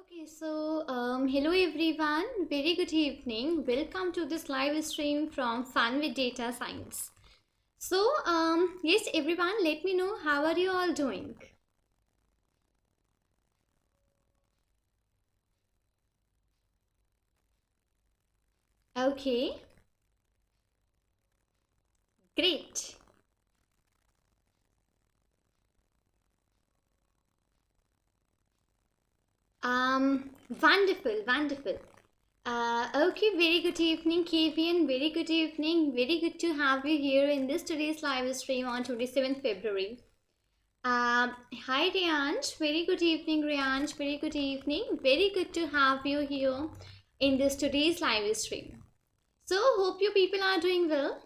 Okay, so hello everyone, very good evening. Welcome to this live stream from Fun with Data Science. So, yes, everyone, let me know how are you all doing? Okay, great. Wonderful, wonderful. Okay, very good evening, Kavian. Very good evening. Very good to have you here in this today's live stream on 27th February. Hi, Riyansh. Very good evening, Riyansh. Very good evening. Very good to have you here in this today's live stream. So, hope you people are doing well.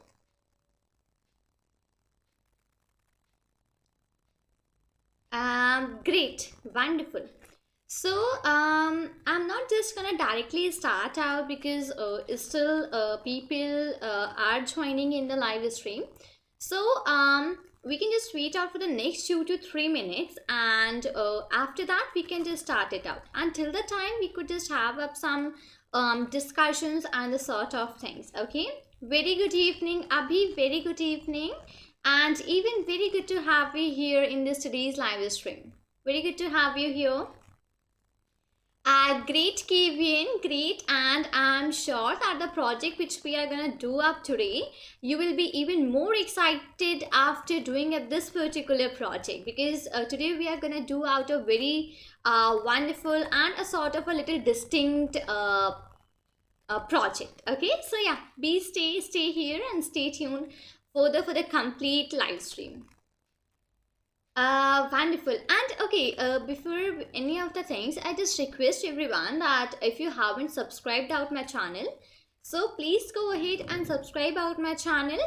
Great, wonderful. So, I'm not just gonna directly start out because still people are joining in the live stream. So, we can just wait out for the next 2 to 3 minutes, and after that, we can just start it out. Until the time, we could just have up some discussions and the sort of things. Okay. Very good evening, Abhi. Very good evening, and even very good to have you here in this today's live stream. Very good to have you here. Great, Kevin, great, and I'm sure that the project which we are gonna do up today, you will be even more excited after doing this particular project, because today we are gonna do out a very wonderful and a sort of a little distinct project. Okay, so yeah, stay here and stay tuned for the complete live stream. Wonderful. And okay, before any of the things, I just request everyone that if you haven't subscribed out my channel, so please go ahead and subscribe out my channel,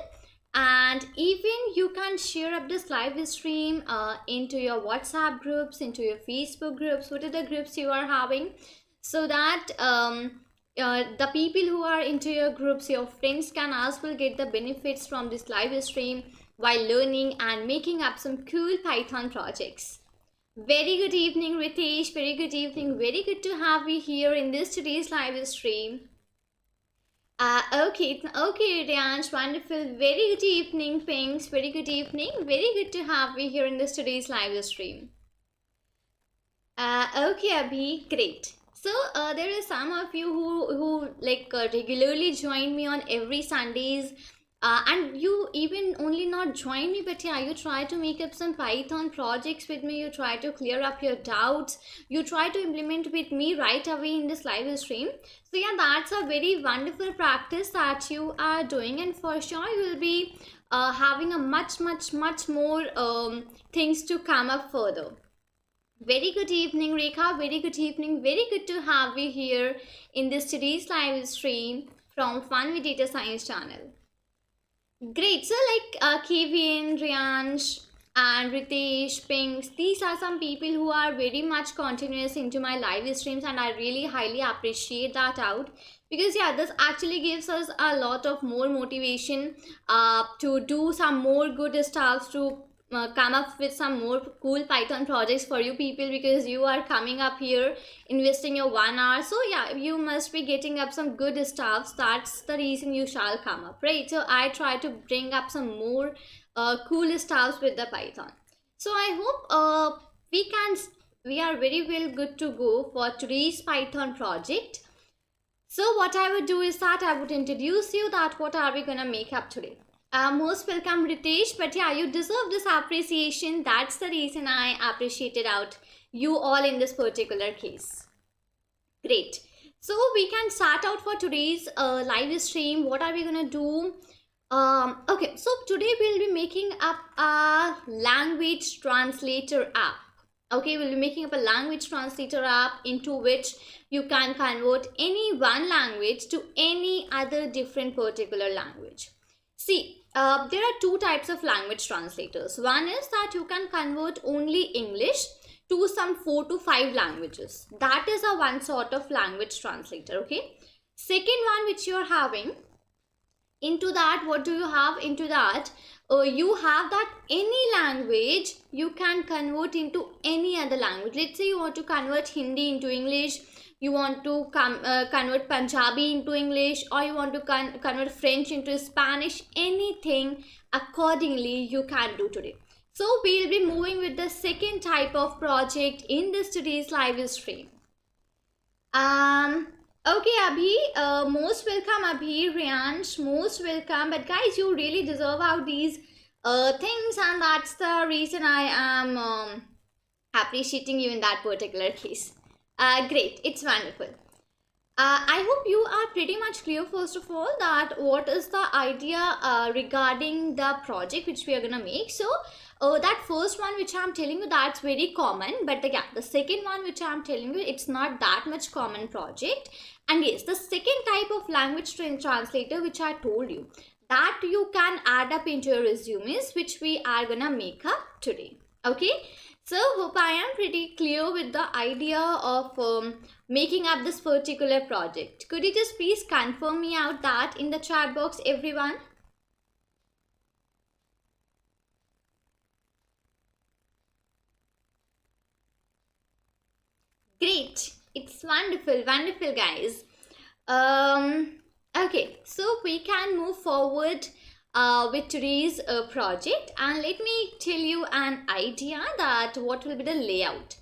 and even you can share up this live stream into your WhatsApp groups, into your Facebook groups, what are the groups you are having, so that the people who are into your groups, your friends, can as well get the benefits from this live stream while learning and making up some cool Python projects. Very good evening, Ritesh. Very good evening. Very good to have you here in this today's live stream. Okay, Riyansh, wonderful. Very good evening, Pinks. Very good evening. Very good to have you here in this today's live stream. Okay, Abhi, great. So there are some of you who like regularly join me on every Sundays. And you even only not join me, but yeah, you try to make up some Python projects with me, you try to clear up your doubts, you try to implement with me right away in this live stream. So yeah, that's a very wonderful practice that you are doing, and for sure you will be having a much more things to come up further. Very good evening, Rekha. Very good evening. Very good to have you here in this today's live stream from Fun with Data Science channel. Great. So like Kevin, Riyansh, and Ritesh, Pinks, these are some people who are very much continuous into my live streams, and I really highly appreciate that out, because yeah, this actually gives us a lot of more motivation to do some more good stuff, to come up with some more cool Python projects for you people, because you are coming up here investing your 1 hour. So yeah, you must be getting up some good stuffs. That's the reason you shall come up, right? So I try to bring up some more cool stuffs with the Python. So I hope we are very well good to go for today's Python project. So what I would do is that I would introduce you that what are we gonna make up today. Most welcome, Ritesh. But yeah, you deserve this appreciation. That's the reason I appreciated out you all in this particular case. Great. So we can start out for today's live stream. What are we gonna do? Okay, so today we'll be making up a language translator app. Okay, we'll be making up a language translator app into which you can convert any one language to any other different particular language. See, there are two types of language translators. One is that you can convert only English to some 4 to 5 languages. That is a one sort of language translator, okay? Second one which you are having Into that, what do you have into that? You have that any language you can convert into any other language. Let's say you want to convert Hindi into English, you want to convert Punjabi into English, or you want to convert French into Spanish. Anything accordingly you can do today. So we'll be moving with the second type of project in this today's live stream. Okay, Abhi, most welcome, Abhi, Riyansh, most welcome. But guys, you really deserve out these things, and that's the reason I am appreciating you in that particular case. Great, it's wonderful. I hope you are pretty much clear, first of all, that what is the idea regarding the project which we are gonna make. So that first one which I'm telling you, that's very common, but the second one which I'm telling you, it's not that much common project. And yes, the second type of language translator which I told you, that you can add up into your resumes, which we are gonna make up today. Okay, so hope I am pretty clear with the idea of making up this particular project. Could you just please confirm me out that in the chat box, everyone? Great, it's wonderful, wonderful, guys. Okay, so we can move forward with today's project, and let me tell you an idea that what will be the layout.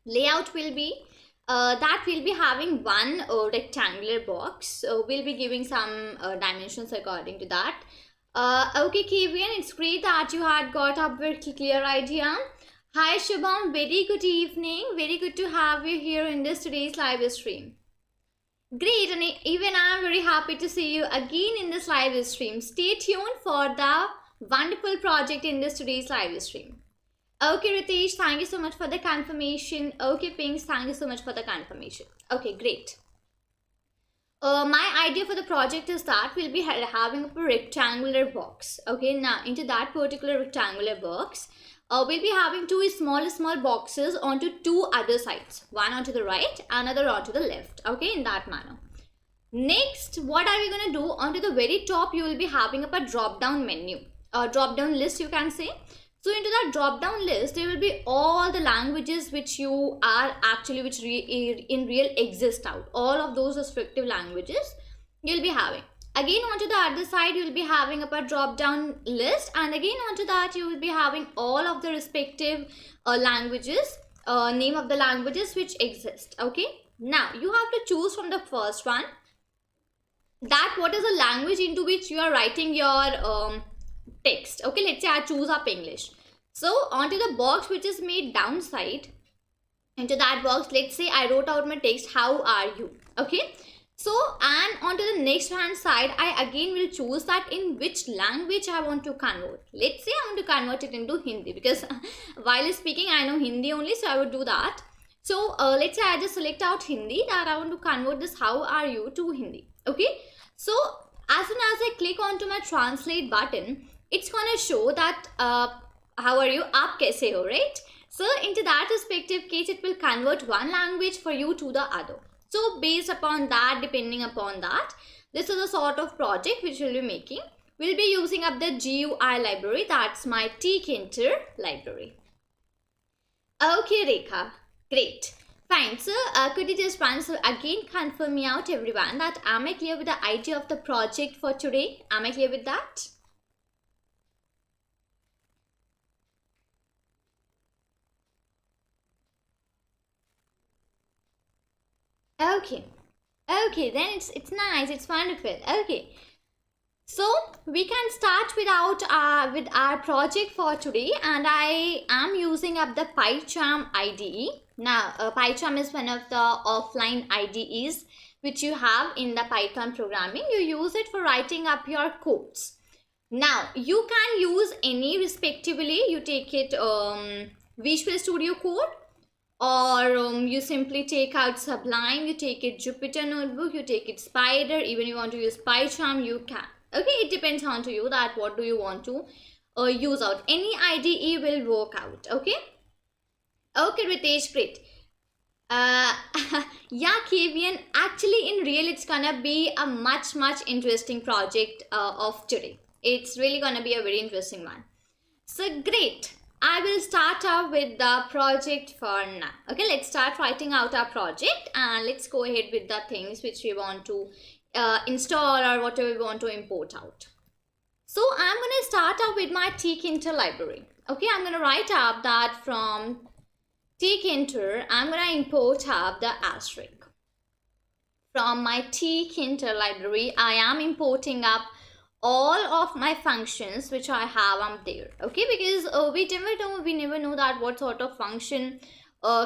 Layout will be that we'll be having one rectangular box. So we'll be giving some dimensions according to that. Okay, Kavian, it's great that you had got a very clear idea. Hi Shubham, very good evening. Very good to have you here in this today's live stream. Great, and even I am very happy to see you again in this live stream. Stay tuned for the wonderful project in this today's live stream. Okay, Ritesh, thank you so much for the confirmation. Okay, Pinks, thank you so much for the confirmation. Okay, great. My idea for the project is that we'll be having a rectangular box. Okay, now into that particular rectangular box, we'll be having two small boxes onto two other sides. One onto the right, another onto the left. Okay, in that manner. Next, what are we going to do? Onto the very top, you will be having up a drop down menu. Drop down list, you can say. So into that drop down list, there will be all the languages which you are actually, in real exist out. All of those respective languages you'll be having. Again, onto the other side, you will be having up a drop down list, and again onto that you will be having all of the respective languages, name of the languages which exist. Okay, now you have to choose from the first one, that what is the language into which you are writing your text. Okay, let's say I choose up English. So onto the box which is made downside, into that box, let's say I wrote out my text, how are you? Okay, so and onto the next hand side, I again will choose that in which language I want to convert. Let's say I want to convert it into Hindi, because while speaking I know Hindi only, so I would do that. So let's say I just select out Hindi, that I want to convert this how are you to Hindi. Okay, so as soon as I click onto my translate button, it's gonna show that how are you, aap kaise ho, right? So into that respective case, it will convert one language for you to the other. So based upon that, depending upon that, this is a sort of project which we'll be making. We'll be using up the GUI library, that's my Tkinter library. Okay, Rekha, great. Fine, so could you just once again confirm me out, everyone, that am I clear with the idea of the project for today? Am I clear with that? Okay, then it's nice, it's wonderful. Okay, so we can start with our project for today, and I am using up the PyCharm IDE. Now PyCharm is one of the offline IDEs which you have in the Python programming. You use it for writing up your codes. Now you can use any respectively. You take it Visual Studio Code, or you simply take out Sublime, you take it Jupyter Notebook, you take it Spider, even you want to use PyCharm, you can. Okay, it depends on to you that what do you want to use out. Any IDE will work out. Okay, okay, Ritesh, great. Uh, yeah, Kavian. Actually, in real, it's gonna be a much interesting project of today. It's really gonna be a very interesting one. So great. I will start out with the project for now. Okay, let's start writing out our project and let's go ahead with the things which we want to install or whatever we want to import out. So I'm going to start out with my tkinter library. Okay, I'm going to write up that from tkinter, I'm going to import up the asterisk. From my tkinter library, I am importing up all of my functions which I have up there. Okay, because we never know that what sort of function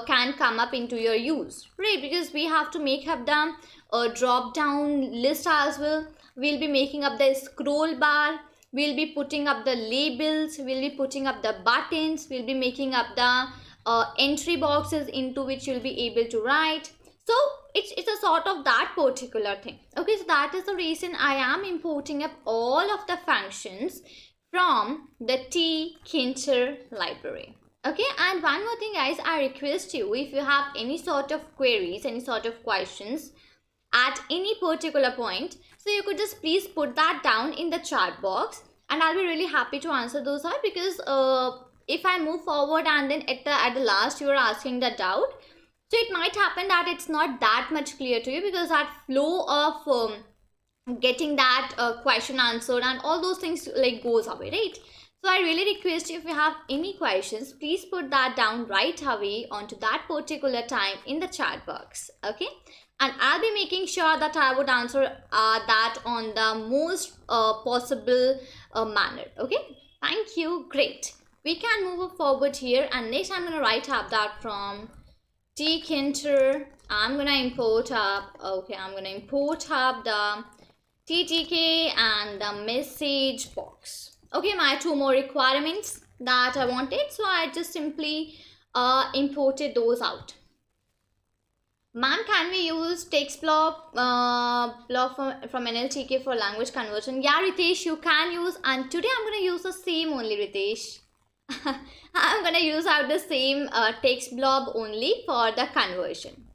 can come up into your use, right? Because we have to make up the drop down list as well. We'll be making up the scroll bar, we'll be putting up the labels, we'll be putting up the buttons, we'll be making up the entry boxes into which you'll be able to write. So it's a sort of that particular thing. Okay, so that is the reason I am importing up all of the functions from the tkinter library. Okay, and one more thing guys, I request you, if you have any sort of queries, any sort of questions at any particular point, so you could just please put that down in the chat box and I'll be really happy to answer those out. Because if I move forward and then at the last you are asking the doubt, so it might happen that it's not that much clear to you, because that flow of getting that question answered and all those things like goes away, right? So I really request you, if you have any questions, please put that down right away onto that particular time in the chat box. Okay, and I'll be making sure that I would answer that on the most possible manner. Okay, thank you. Great, we can move forward here, and next I'm going to write up that from tkinter. I'm going to import up, okay, I'm going to import up the ttk and the message box. Okay, my two more requirements that I wanted, so I just simply imported those out. Ma'am, can we use text block from NLTK for language conversion? Yeah, Ritesh, you can use, and today I'm going to use the same only, Ritesh. I'm going to use out the same text blob only for the conversion.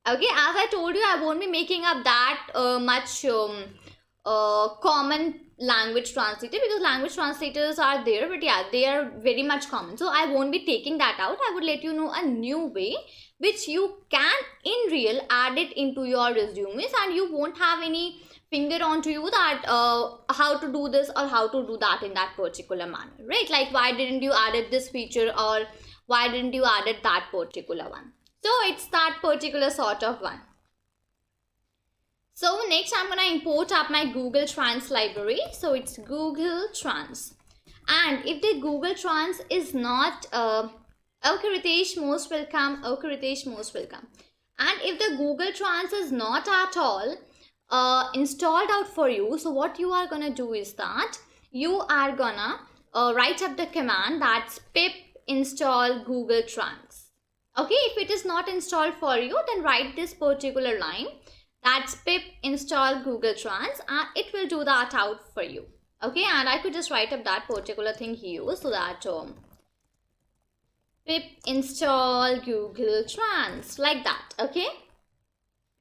Okay, as I told you, I won't be making up that much common language translator, because language translators are there, but yeah, they are very much common. So I won't be taking that out. I would let you know a new way which you can in real add it into your resumes, and you won't have any finger onto you that how to do this or how to do that in that particular manner, right? Like, why didn't you added this feature, or why didn't you added that particular one? So it's that particular sort of one. So next I'm gonna import up my Google Trans library. So it's Google Trans, and if the Google Trans is not okay, Ritesh, most welcome. Okay, Ritesh, most welcome. And if the Google Trans is not at all installed out for you, so what you are gonna do is that you are gonna write up the command that's pip install Google Trans. Okay, if it is not installed for you, then write this particular line, that's pip install Google Trans, and it will do that out for you. Okay, and I could just write up that particular thing here, so that pip install Google Trans, like that. Okay,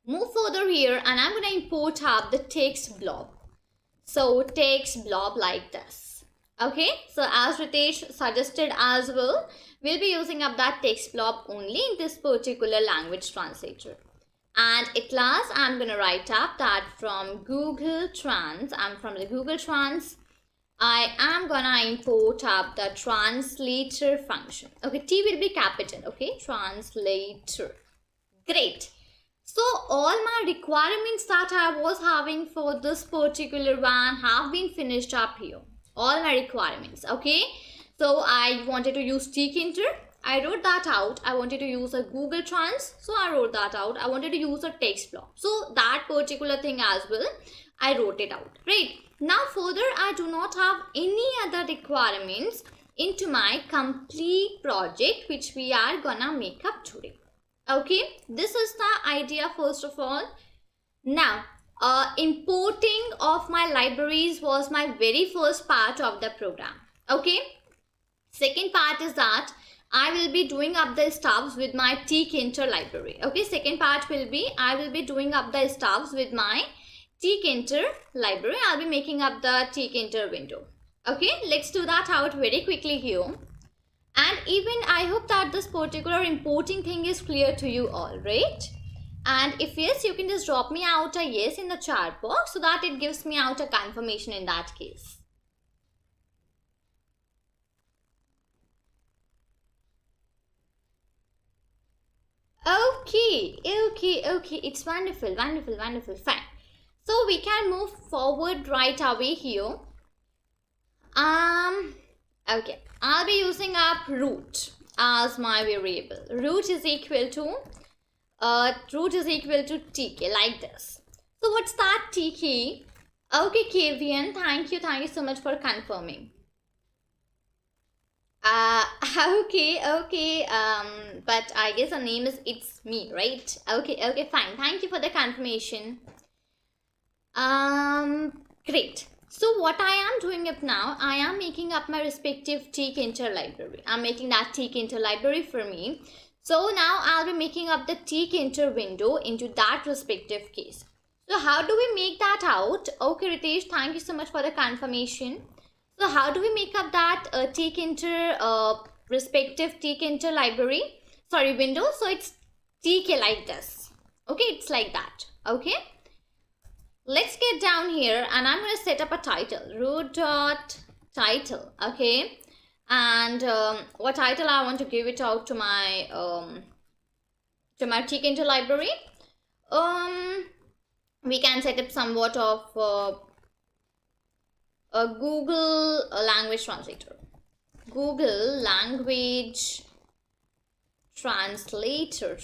move further here, and I'm going to import up the text blob. So text blob like this. Okay, so as Ritesh suggested as well, we'll be using up that text blob only in this particular language translator. And at last I'm going to write up that from Google Trans, and from the Google Trans I am gonna import up the translator function. Okay, T will be capital. Okay, translator. Great. So all my requirements that I was having for this particular one have been finished up here. All my requirements. Okay, so I wanted to use tkinter, I wrote that out. I wanted to use a Google Trans, so I wrote that out. I wanted to use a text block, so that particular thing as well, I wrote it out. Right, now further I do not have any other requirements into my complete project which we are gonna make up today. Okay, this is the idea first of all. Now importing of my libraries was my very first part of the program. Okay, second part is that I will be doing up the stuffs with my tkinter library. Okay, second part will be I will be doing up the stuffs with my tkinter library. I'll be making up the tkinter window. Okay, let's do that out very quickly here. And even I hope that this particular importing thing is clear to you all, right? And if yes, you can just drop me out a yes in the chat box so that it gives me out a confirmation in that case. Okay, it's wonderful, fine. So we can move forward right away here. Okay, I'll be using up root as my variable. Root is equal to tk, like this. So what's that tk? Okay, Kavian, thank you so much for confirming. Okay, but I guess the name is It's Me, right? Okay, fine. Thank you for the confirmation. Great. So what I am doing up now, I am making up my respective tkinter library. I'm making that tkinter library for me. So now I'll be making up the tkinter window into that respective case. So how do we make that out? Okay, Ritesh, thank you so much for the confirmation. So how do we make up that respective tkinter library? Sorry, window. So it's tk like this. Okay, it's like that. Okay. Let's get down here and I'm going to set up a title. Root.title. Okay. And what title I want to give it out to my tkinter library. We can set up somewhat of a Google language translator. Google language translator.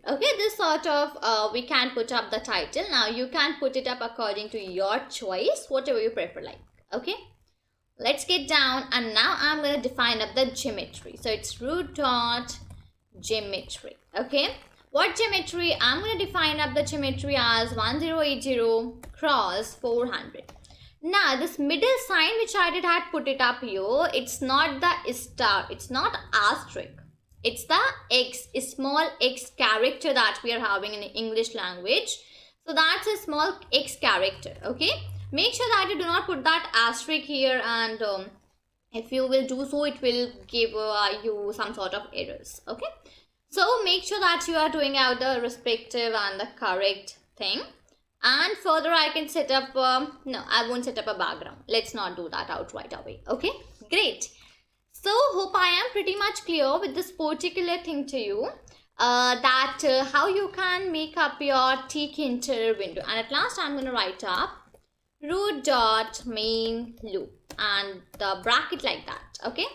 Okay, this sort of we can put up the title. Now you can put it up according to your choice, whatever you prefer like. Okay, let's get down and now I'm going to define up the geometry. So it's root.geometry. Okay, what geometry? I'm going to define up the geometry as 1080 cross 400. Now this middle sign which I had put it up here, it's not the star, it's not asterisk, it's the x, a small x character that we are having in the English language. So that's a small x character. Okay, make sure that you do not put that asterisk here, and if you will do so, it will give you some sort of errors. Okay, so make sure that you are doing out the respective and the correct thing. And further I can set up, no, I won't set up a background. Let's not do that out right away. Okay, great. So hope I am pretty much clear with this particular thing to you. That how you can make up your tkinter window. And at last I'm going to write up root.main loop and the bracket like that. Okay.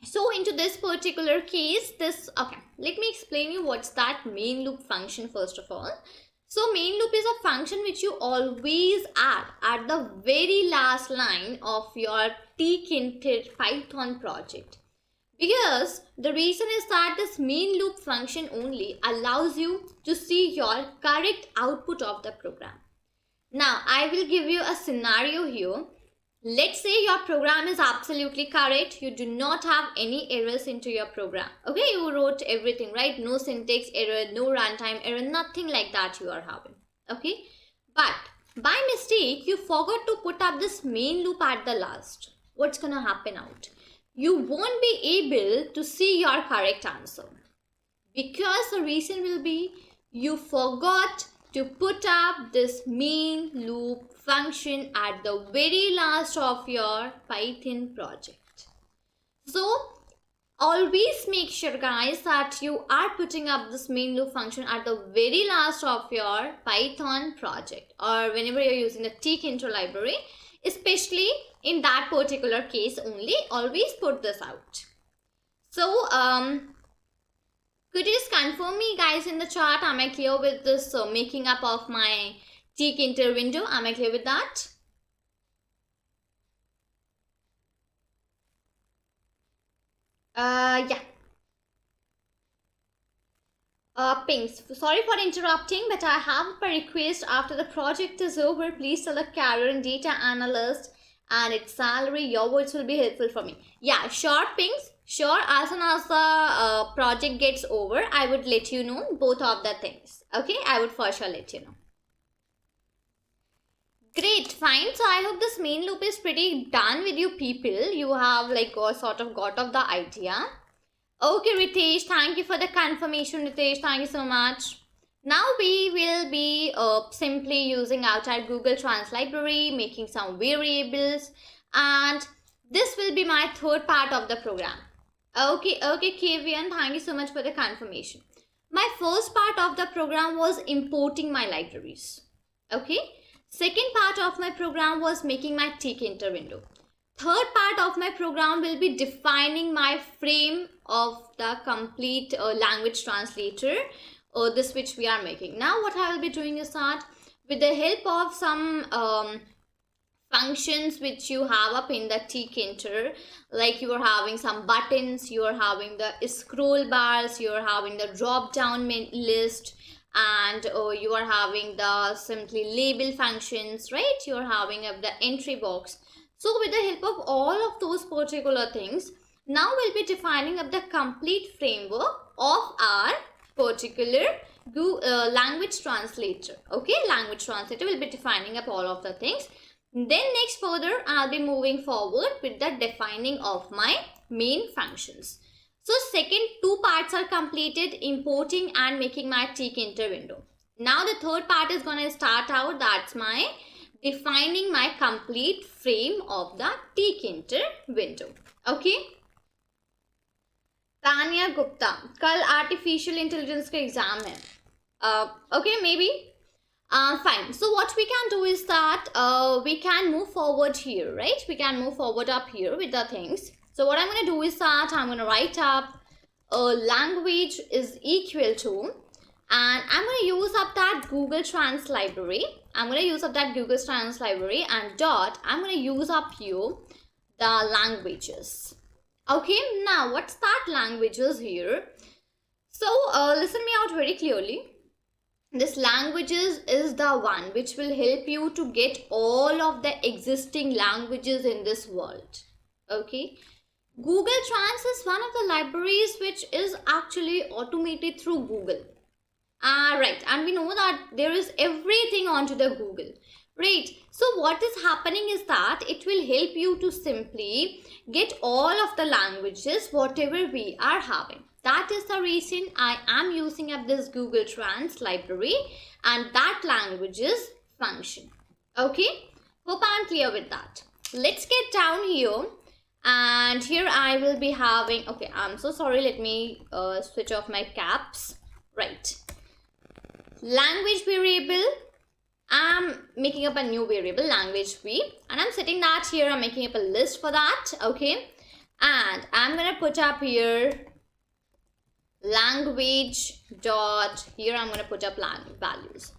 So into this particular case, okay, let me explain you what's that main loop function first of all. So main loop is a function which you always add at the very last line of your tkinter Python project. Because the reason is that this main loop function only allows you to see your correct output of the program. Now I will give you a scenario here. Let's say your program is absolutely correct. You do not have any errors into your program. Okay, you wrote everything, right? No syntax error, no runtime error, nothing like that you are having. Okay, but by mistake, you forgot to put up this main loop at the last. What's gonna happen out? You won't be able to see your correct answer. Because the reason will be you forgot to put up this main loop function at the very last of your Python project. So always make sure guys that you are putting up this main loop function at the very last of your Python project or whenever you're using the tkinter library, especially in that particular case only, always put this out. So could you just confirm me guys in the chat, am I clear with this making up of my tkinter window? Am I clear with that? Yeah. Pinks, sorry for interrupting, but I have a request. After the project is over, please tell the career and data analyst and its salary. Your words will be helpful for me. Yeah, sure, Pinks. Sure, as soon as the project gets over, I would let you know both of the things. Okay, I would for sure let you know. Great, fine. So I hope this main loop is pretty done with you people. You have like sort of got of the idea. Okay, Ritesh, thank you for the confirmation, Ritesh. Thank you so much. Now we will be simply using outside Google Translator, making some variables, and this will be my third part of the program. Okay, Kavian, thank you so much for the confirmation. My first part of the program was importing my libraries. Okay. Second part of my program was making my tkinter window. Third part of my program will be defining my frame of the complete language translator, this which we are making. Now what I will be doing is that with the help of some functions which you have up in the tkinter, like you are having some buttons, you are having the scroll bars, you are having the drop down list, and you are having the simply label functions, right? You are having the entry box. So with the help of all of those particular things, now we'll be defining up the complete framework of our particular language translator. Okay, language translator will be defining up all of the things. Then next further, I'll be moving forward with the defining of my main functions. So second two parts are completed, importing and making my tkinter window. Now the third part is going to start out. That's my defining my complete frame of the tkinter window. Okay. Tanya Gupta, कल artificial intelligence का exam है. Okay, maybe. Fine. So what we can do is that we can move forward here, right? We can move forward up here with the things. So what I'm going to do is that I'm going to write up language is equal to, and I'm going to use up that Google Trans library. I'm going to use up that Google Trans library and dot. I'm going to use up here the languages. Okay, now what's that languages here? So listen me out very clearly. This languages is the one which will help you to get all of the existing languages in this world. Okay. Google Trans is one of the libraries which is actually automated through Google. Right, and we know that there is everything onto the Google. Right, so what is happening is that it will help you to simply get all of the languages whatever we are having. That is the reason I am using up this Google Trans library and that languages function. Okay, hope I am clear with that. Let's get down here. And here I will be having, okay, I'm so sorry, let me switch off my caps. Right, language variable, I'm making up a new variable, language v, and I'm setting that here. I'm making up a list for that. Okay, and I'm gonna put up here language dot, here I'm gonna put up values.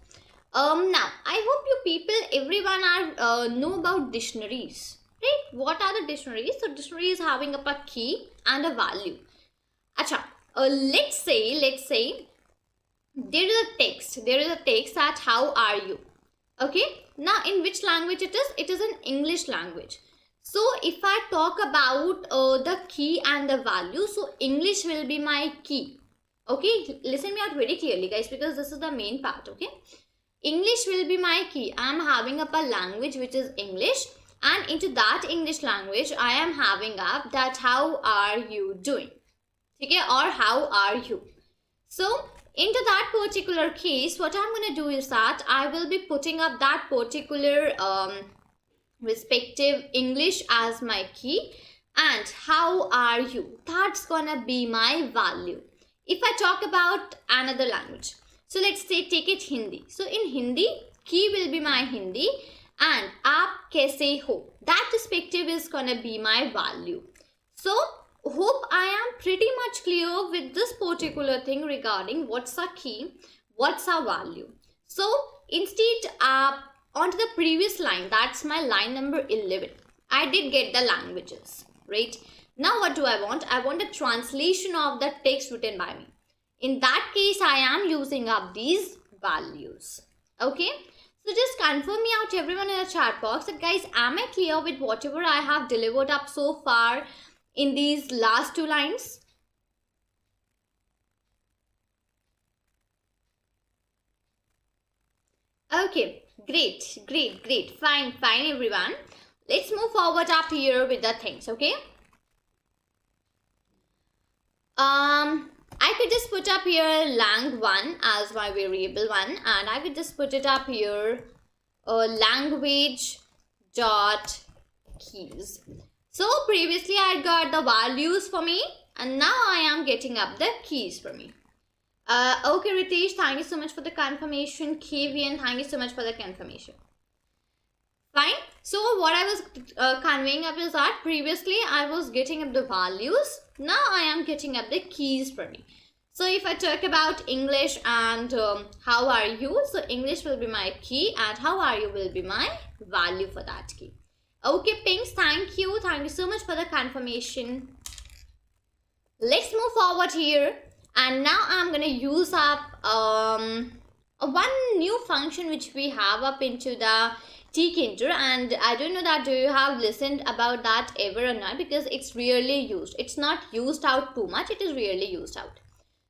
Now I hope you people, everyone are know about dictionaries. Right? What are the dictionaries? So dictionary is having up a key and a value. Acha, let's say there is a text. There is a text that how are you? Okay. Now in which language it is? It is an English language. So if I talk about the key and the value, so English will be my key. Okay. Listen me out very clearly, guys, because this is the main part. Okay. English will be my key. I am having up a language which is English. And into that English language, I am having up that how are you doing? Okay, or how are you? So, into that particular case, what I'm going to do is that I will be putting up that particular respective English as my key. And how are you? That's going to be my value. If I talk about another language, so let's say take it Hindi. So, in Hindi, key will be my Hindi. And aap kaise ho, that respective is gonna be my value. So hope I am pretty much clear with this particular thing regarding what's a key, what's a value. So instead onto the previous line, that's my line number 11, I did get the languages, right? Now what do I want? I want a translation of the text written by me. In that case, I am using up these values. Okay. So just confirm me out, everyone in the chat box, that guys, am I clear with whatever I have delivered up so far? in these last two lines? Okay, great. Fine, everyone. Let's move forward up here with the things, okay? I could just put up here lang1 as my variable one, and I could just put it up here language dot keys. So previously I got the values for me, and now I am getting up the keys for me. Okay, Ritesh, thank you so much for the confirmation. KVN, thank you so much for the confirmation. Fine. So what I was conveying up is that previously I was getting up the values. Now I am getting up the keys for me. So if I talk about English and how are you, so English will be my key and how are you will be my value for that key. Okay, Pinks, thank you so much for the confirmation. Let's move forward here, and now I'm gonna use up one new function which we have up into the tkinter, and I don't know that do you have listened about that ever or not, because it's rarely used. It's not used out too much, it is rarely used out.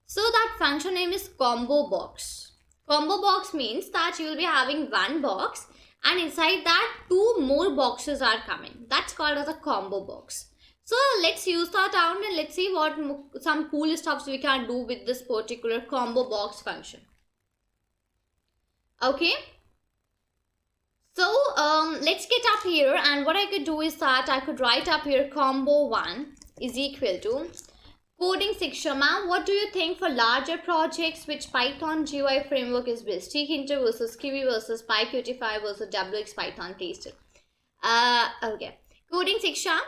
So that function name is combo box. Combo box means that you will be having one box and inside that two more boxes are coming. That's called as a combo box. So let's use that out and let's see what some cool stuff we can do with this particular combo box function. Okay. So let's get up here, and what I could do is that I could write up here combo 1 is equal to coding Shiksha. Ma'am, what do you think for larger projects which Python GUI framework is best? tkinter versus Kiwi versus PyQt5 versus WX Python tasted. Okay. Coding Shiksha.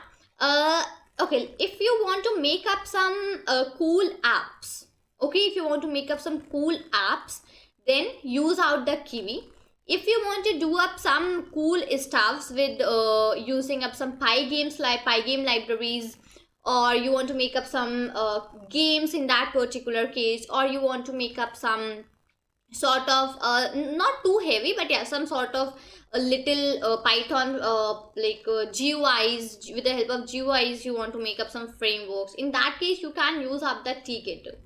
Okay, if you want to make up some cool apps, okay, if you want to make up some cool apps, then use out the Kiwi. If you want to do up some cool stuffs with using up some Pygame libraries, or you want to make up some games in that particular case, or you want to make up some sort of not too heavy, but yeah, some sort of a little Python GUIs, with the help of GUIs you want to make up some frameworks. In that case you can use up the tkinter.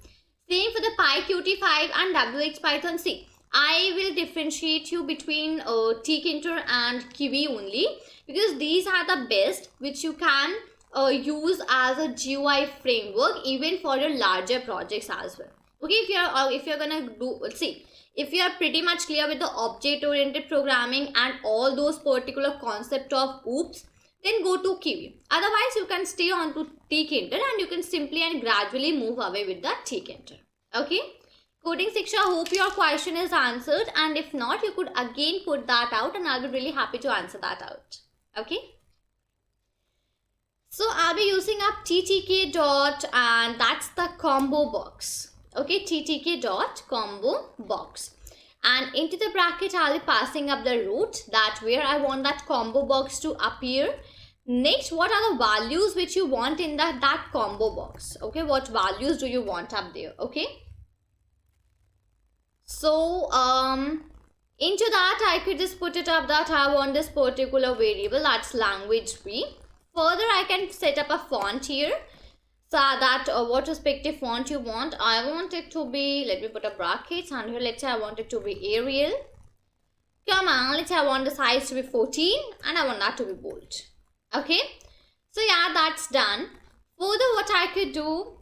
Same for the PyQt5 and WX Python. See, I will differentiate you between tkinter and Kiwi only, because these are the best which you can use as a GUI framework even for your larger projects as well. Okay, if you're gonna do, see, if you are pretty much clear with the object oriented programming and all those particular concept of OOPS, then go to Kiwi. Otherwise you can stay on to tkinter and you can simply and gradually move away with the tkinter. Okay. Coding Shiksha, hope your question is answered, and if not, you could again put that out and I'll be really happy to answer that out. Okay. So I'll be using up ttk dot, and that's the combo box. Okay, ttk dot combo box. And into the bracket, I'll be passing up the root, that where I want that combo box to appear. Next, what are the values which you want in that combo box? Okay, what values do you want up there? Okay. So into that I could just put it up that I want this particular variable, that's language B. Further I can set up a font here, so that what respective font you want. I want it to be, let me put a brackets, and here let's say I want it to be Arial. Come on, let's say I want the size to be 14 and I want that to be bold. Okay, so yeah, that's done. Further what I could do,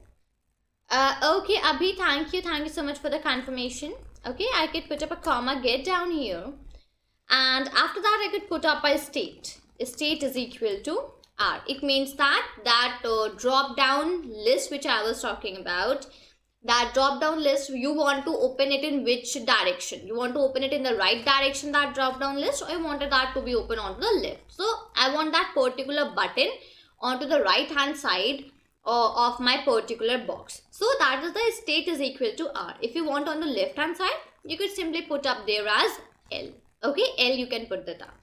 okay Abhi, thank you so much for the confirmation. Okay, I could put up a comma, get down here, and after that I could put up a state. State is equal to R. It means that drop down list which I was talking about, that drop down list, you want to open it in which direction? You want to open it in the right direction, that drop down list, or you wanted that to be open onto the left? So I want that particular button onto the right hand side of my particular box. So that is the state is equal to R. If you want on the left hand side, you could simply put up there as L. Okay, L you can put that up.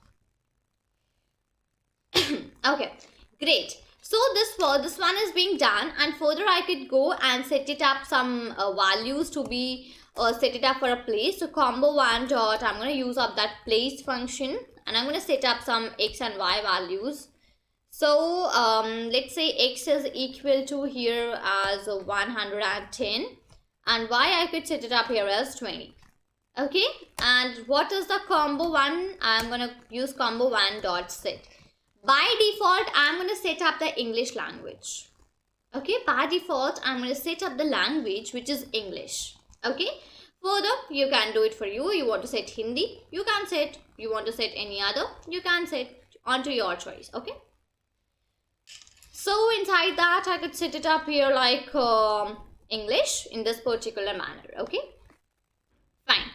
Okay, great. So this one is being done, and further I could go and set it up some values to be set it up for a place. So combo 1 dot, I'm going to use up that place function, and I'm going to set up some x and y values. So let's say x is equal to here as 110 and y I could set it up here as 20. Okay, and what is the combo one? I'm gonna use combo one dot set. By default, I'm gonna set up the English language. Okay, by default, I'm gonna set up the language which is English. Okay, further, you can do it for you. You want to set Hindi, you can set. You want to set any other, you can set, onto your choice. Okay. So inside that, I could set it up here like English in this particular manner. Okay. Fine.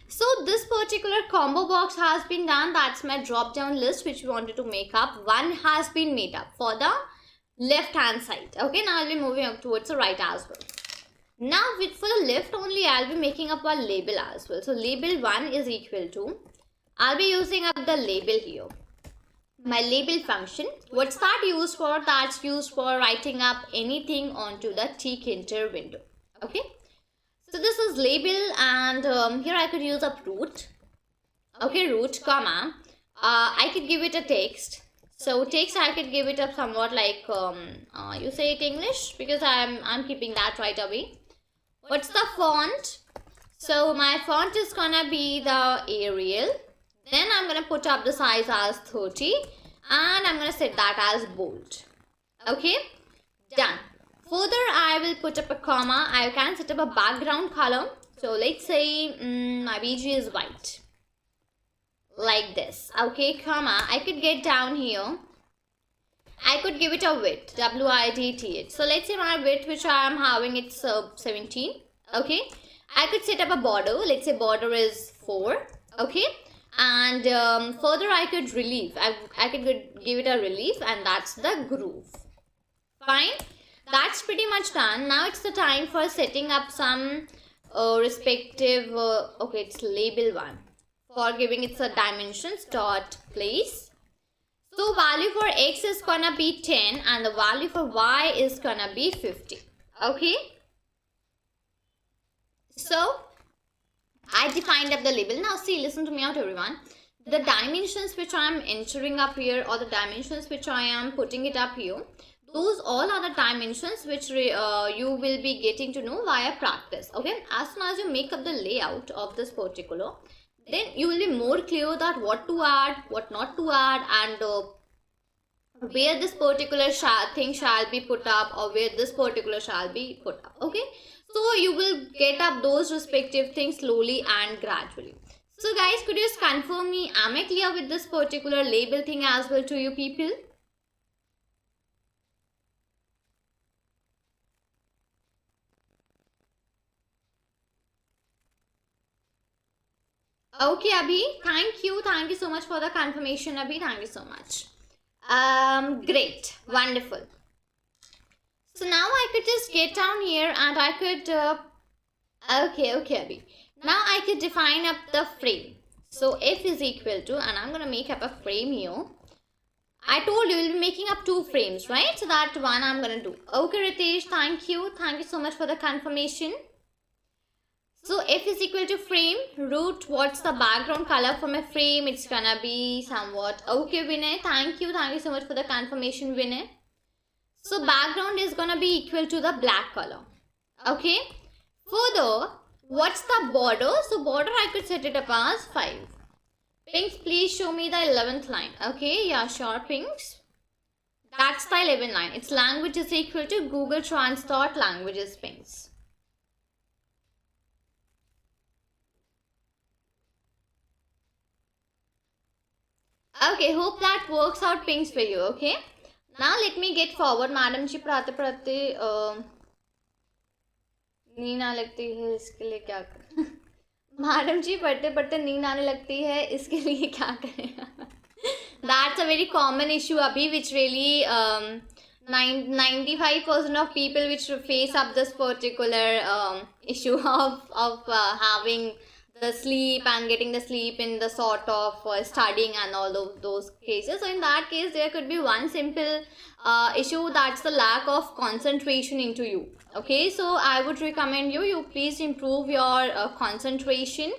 So this particular combo box has been done. That's my drop down list which we wanted to make up. One has been made up for the left hand side. Okay, now I'll be moving up towards the right as well. Now for the left only, I'll be making up a label as well. So label 1 is equal to, I'll be using up the label here. My label function. What's that used for? That's used for writing up anything onto the tkinter window. Okay. So this is label, and here I could use a root. Okay, root, comma. I could give it a text. So text I could give it up somewhat like you say it English, because I'm keeping that right away. What's the font? So my font is gonna be the Arial. Then I'm gonna put up the size as 30, and I'm gonna set that as bold. Okay, done. Further, I will put up a comma. I can set up a background color. So let's say my BG is white. Like this. Okay, comma. I could get down here. I could give it a width. width. So let's say my width which I am having, it's 17. Okay. I could set up a border. Let's say border is 4. Okay. And further I could relief. I could give it a relief, and that's the groove. Fine. That's pretty much done. Now it's the time for setting up some respective, okay, it's label 1. For giving it the dimensions dot place. So value for x is gonna be 10 and the value for y is gonna be 50. Okay. So I defined up the label. Now see, listen to me out everyone. The dimensions which I am entering up here, or the dimensions which I am putting it up here, those all are the dimensions which you will be getting to know via practice. Okay, as soon as you make up the layout of this particular, then you will be more clear that what to add, what not to add, and where this particular thing shall be put up, or where this particular shall be put up. Okay, so you will get up those respective things slowly and gradually. So guys, could you just confirm me, am I clear with this particular label thing as well to you people? Okay, Abhi, thank you so much for the confirmation, Abhi. Thank you so much. Great, wonderful. So now I could just get down here and I could okay, Abhi. Now I could define up the frame. So f is equal to, and I'm gonna make up a frame here. I told you we'll be making up 2 frames, right? So that one I'm gonna do. Okay, Ritesh, thank you so much for the confirmation. So f is equal to frame, root, what's the background color for my frame? It's gonna be somewhat, okay Vinay, thank you so much for the confirmation, Vinay. So background is gonna be equal to the black color. Okay. Further, what's the border? So border I could set it up as 5. Pinks, please show me the 11th line. Okay, yeah, sure, Pinks. That's the 11th line. Its language is equal to Google Translate languages Pinks. Okay, hope that works out Pinks for you. Okay. Now let me get forward. Madam जी पढ़ाते पढ़ाते नींद आने लगती है, इसके लिए क्या करें? मैडम जी पढ़ते पढ़ते नींद आने लगती है, इसके लिए क्या करें? That's a very common issue abhi, which really 95% of people which face up this particular issue of having the sleep and getting the sleep in the sort of studying and all of those cases. So in that case, there could be one simple issue, that's the lack of concentration into you. Okay, so I would recommend you please improve your concentration,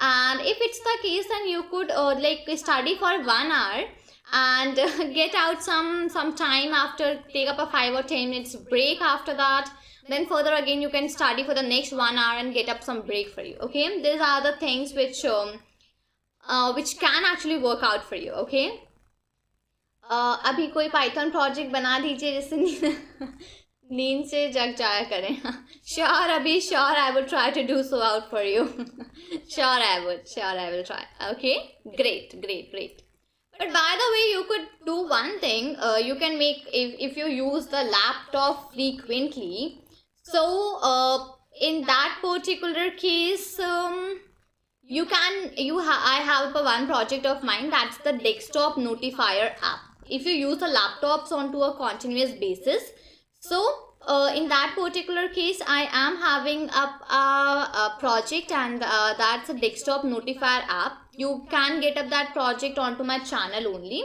and if it's the case, then you could like study for 1 hour and get out some time after, take up a 5 or 10 minutes break after that. Then further again you can study for the next 1 hour and get up some break for you. Okay, these are the things which can actually work out for you. Okay, अभी कोई Python project बना दीजिए जिससे नींद से जग जाया करें. Sure अभी, sure I will try to do so out for you. Sure I will try. Okay, great great great. But by the way, you could do one thing. You can make, if you use the laptop frequently. So in that particular case, I have one project of mine, that's the desktop notifier app. If you use the laptops onto a continuous basis, so in that particular case I am having a project, and that's a desktop notifier app. You can get up that project onto my channel only,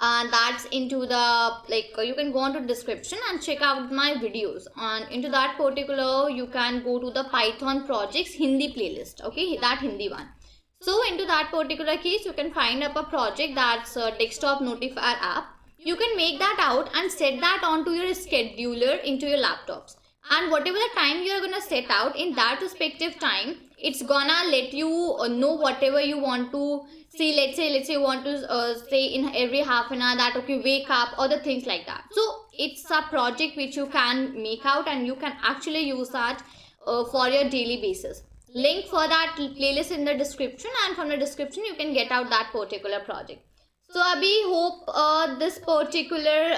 and that's into the, like, you can go on to description and check out my videos on into that particular. You can go to the Python projects Hindi playlist. Okay, that Hindi one. So into that particular case you can find up a project, that's a desktop notifier app. You can make that out and set that onto your scheduler into your laptops, and whatever the time you are gonna set out, in that respective time it's gonna let you know whatever you want to see. Let's say you want to say in every half an hour that, okay, wake up, or the things like that. So it's a project which you can make out, and you can actually use that for your daily basis. Link for that playlist in the description, and from the description you can get out that particular project. So Abhi, hope this particular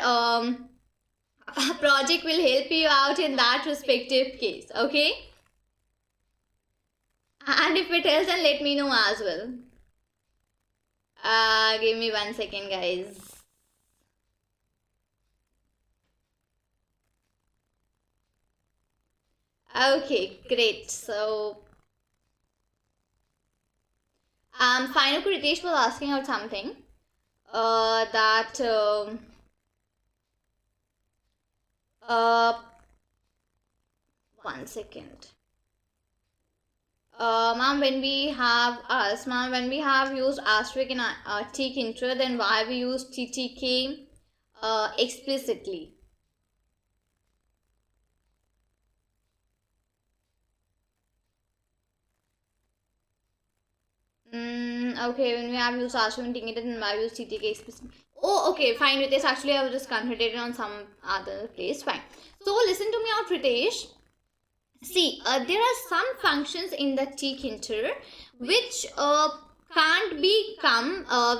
project will help you out in that respective case. Okay, and if it helps, then let me know as well. Give me 1 second, guys. Okay, great. So fine. Okay, Ritesh was asking out something. That one second. Ma'am, when we have used asterisk in TK intro, then why we use TTK explicitly? Okay, when we have used asterisk in TK, then why we use TTK explicitly? Oh, okay, fine, Ritesh. Actually, I was just concentrated on some other place. Fine. So listen to me out, Ritesh. See, there are some functions in the tkinter which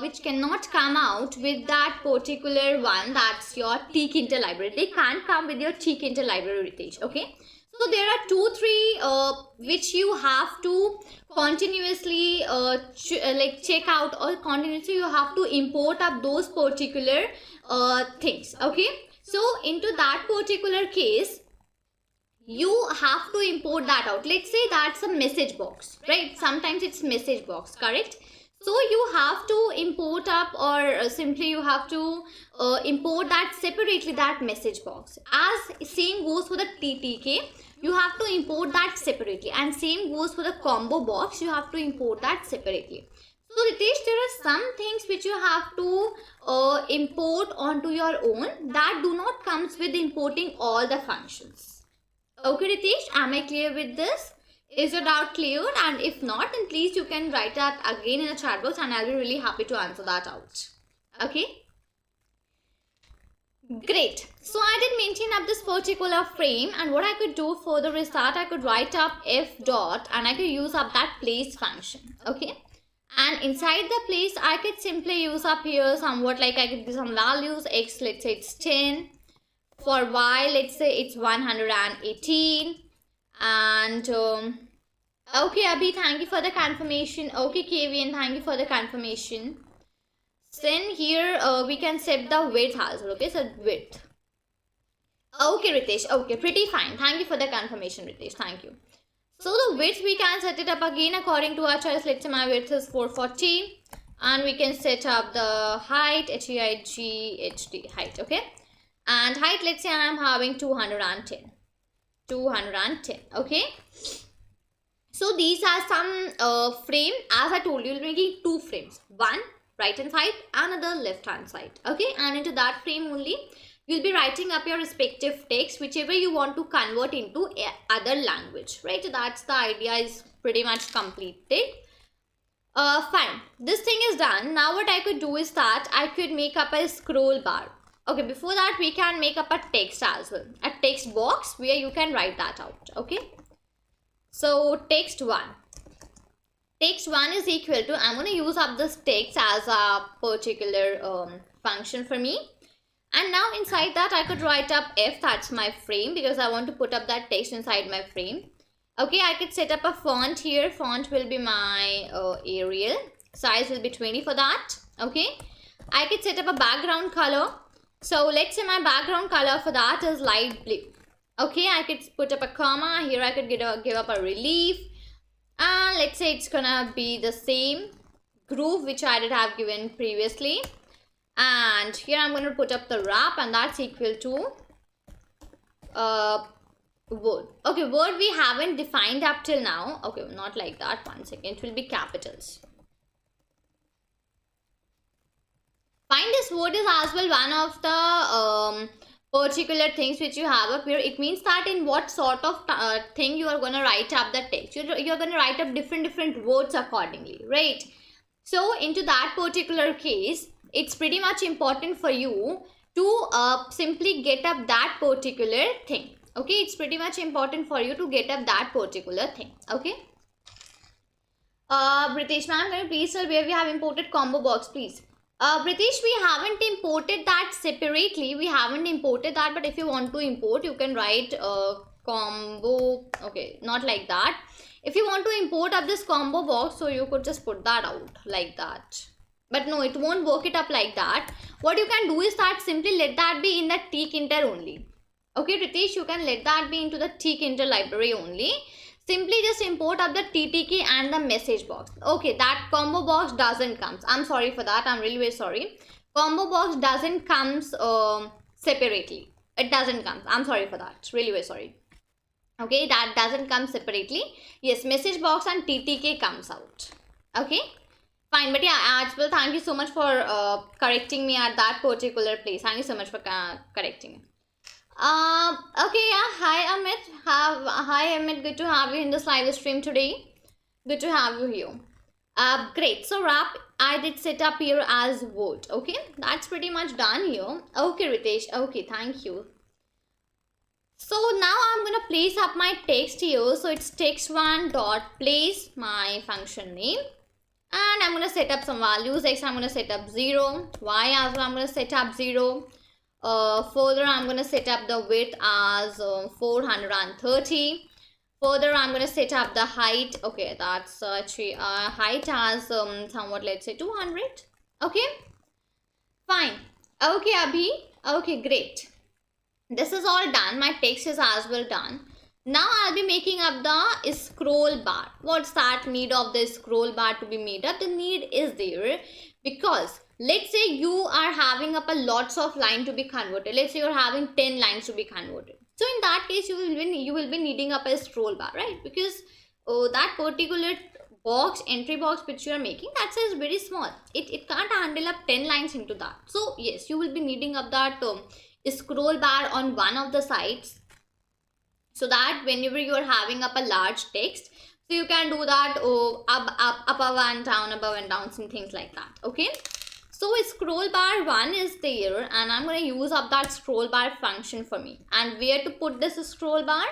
which cannot come out with that particular one, that's your tkinter library. They can't come with your tkinter library, Ritesh. Okay, so there are 2-3 which you have to continuously check out, or continuously you have to import up those particular things. Okay, so into that particular case you have to import that out. Let's say that's a message box, right? Sometimes it's message box, correct? So you have to import up, or simply you have to import that separately, that message box. As same goes for the TTK, you have to import that separately, and same goes for the combo box, you have to import that separately. So Ritesh, there are some things which you have to import onto your own, that do not comes with importing all the functions. Okay, Ritesh, am I clear with this? Is your doubt cleared? And if not, then please you can write that again in the chat box, and I'll be really happy to answer that out. Okay? Great. So I did maintain up this particular frame, and what I could do further is that I could write up f dot, and I could use up that place function. Okay? And inside the place, I could simply use up here somewhat, like I could give some values. X, let's say it's 10. For y, let's say it's 118. And okay, Abhi, thank you for the confirmation. Okay, KVN, thank you for the confirmation. Then here we can set the width as well. Okay, so width. Okay, Ritesh. Okay, pretty fine. Thank you for the confirmation, Ritesh. Thank you. So the width we can set it up again according to our choice. Let's say my width is 440, and we can set up the height, HEIG, height. Okay. And height, let's say I am having 210. Okay, so these are some frame. As I told you, you're making 2 frames. One right hand side, another left hand side. Okay, and into that frame only you'll be writing up your respective text, whichever you want to convert into other language, right? So that's the idea, is pretty much completed. Fine, this thing is done. Now what I could do is that I could make up a scroll bar. Okay, before that we can make up a text as well, a text box where you can write that out. Okay, so text 1 is equal to, I'm going to use up this text as a particular function for me. And now inside that I could write up F, that's my frame, because I want to put up that text inside my frame. Okay, I could set up a font here. Font will be my Arial. Size will be 20 for that. Okay, I could set up a background color. So let's say my background color for that is light blue. Okay, I could put up a comma. Here I could give up a relief. And let's say it's gonna be the same groove which I did have given previously. And here I'm going to put up the wrap, and that's equal to word. Okay, word we haven't defined up till now. Okay, not like that. 1 second. It will be capitals. Fine, this word is as well one of the particular things which you have up here. It means that in what sort of thing you are going to write up the text. You're going to write up different words accordingly, right? So into that particular case, it's pretty much important for you to simply get up that particular thing. Okay, it's pretty much important for you to get up that particular thing. Okay, British ma'am, can you please tell where we have imported combo box, please? British, we haven't imported that separately. We haven't imported that, but if you want to import, you can write combo. Okay, not like that. If you want to import up this combo box, so you could just put that out like that. But no, it won't work it up like that. What you can do is that simply let that be in the tkinter only. Okay, Ritesh, you can let that be into the tkinter library only. Simply just import up the ttk and the message box. Okay, that combo box doesn't come. I'm sorry for that. I'm really very sorry. Combo box doesn't comes separately. It doesn't come. I'm sorry for that. Really very sorry. Okay, that doesn't come separately. Yes, message box and ttk comes out. Okay, fine. But yeah, as well, thank you so much for correcting me at that particular place. Thank you so much for correcting me. Okay, yeah. Hi Amit. Hi Amit. Good to have you in this live stream today. Good to have you here. Great. So wrap I did set up here as word. Okay, that's pretty much done here. Okay, Ritesh. Okay, thank you. So now I'm gonna place up my text here. So it's text1 dot place my function name, and I'm gonna set up some values. X I'm gonna set up 0. Y as well I'm gonna set up 0. Further I'm going to set up the width as 430. Further I'm going to set up the height. Okay, that's actually height as somewhat, let's say 200. Okay, fine. Okay, Abhi. Okay, great. This is all done. My text is as well done. Now I'll be making up the scroll bar. What's that need of the scroll bar to be made up? The need is there because let's say you are having up a lots of line to be converted. Let's say you're having 10 lines to be converted. So in that case, you will be needing up a scroll bar, right? Because that particular box, entry box which you are making, that size is very small. It can't handle up 10 lines into that. So yes, you will be needing up that scroll bar on one of the sides, so that whenever you are having up a large text, so you can do that up, above and down, some things like that. Okay. So scroll bar 1 is there, and I'm going to use up that scroll bar function for me. And where to put this scroll bar?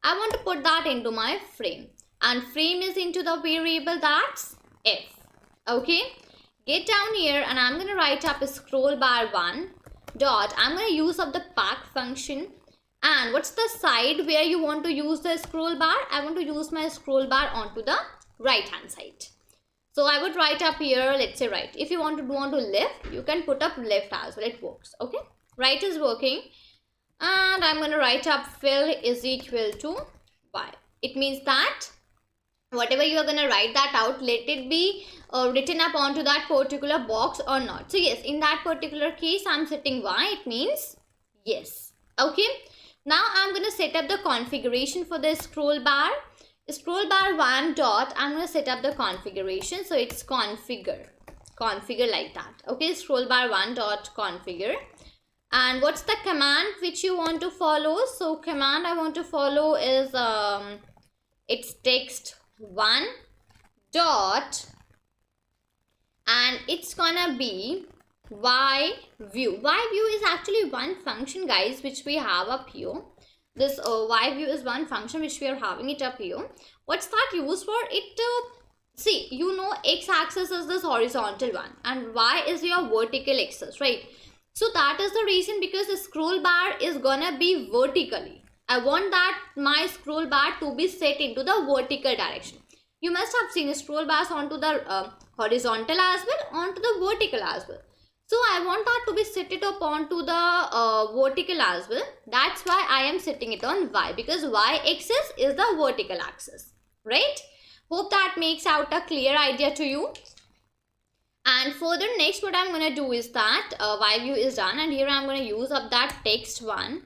I want to put that into my frame, and frame is into the variable that's F. Okay, get down here, and I'm going to write up a scroll bar 1 dot. I'm going to use up the pack function. And what's the side where you want to use the scroll bar? I want to use my scroll bar onto the right hand side. So I would write up here, let's say right. If you want to do onto left, you can put up left as well. It works. Okay. Right is working. And I'm going to write up fill is equal to y. It means that whatever you are going to write that out, let it be written up onto that particular box or not. So yes, in that particular case, I'm setting y. It means yes. Okay. Now I'm going to set up the configuration for the scroll bar. Scroll bar 1 dot, I'm going to set up the configuration. So it's configure configure like that. Okay, scroll bar 1 dot configure. And what's the command which you want to follow? So command I want to follow is it's text 1 dot, and it's gonna be y view. Y view is actually one function, guys, which we have up here. This y view is one function which we are having it up here. What's that used for? It see, you know, x axis is this horizontal one and y is your vertical axis, right? So that is the reason, because the scroll bar is gonna be vertically. I want that my scroll bar to be set into the vertical direction. You must have seen scroll bars onto the horizontal as well, onto the vertical as well. So I want that to be set it up onto the vertical as well. That's why I am setting it on y, because y axis is the vertical axis, right? Hope that makes out a clear idea to you. And further, next what I'm going to do is that y view is done, and here I'm going to use up that text 1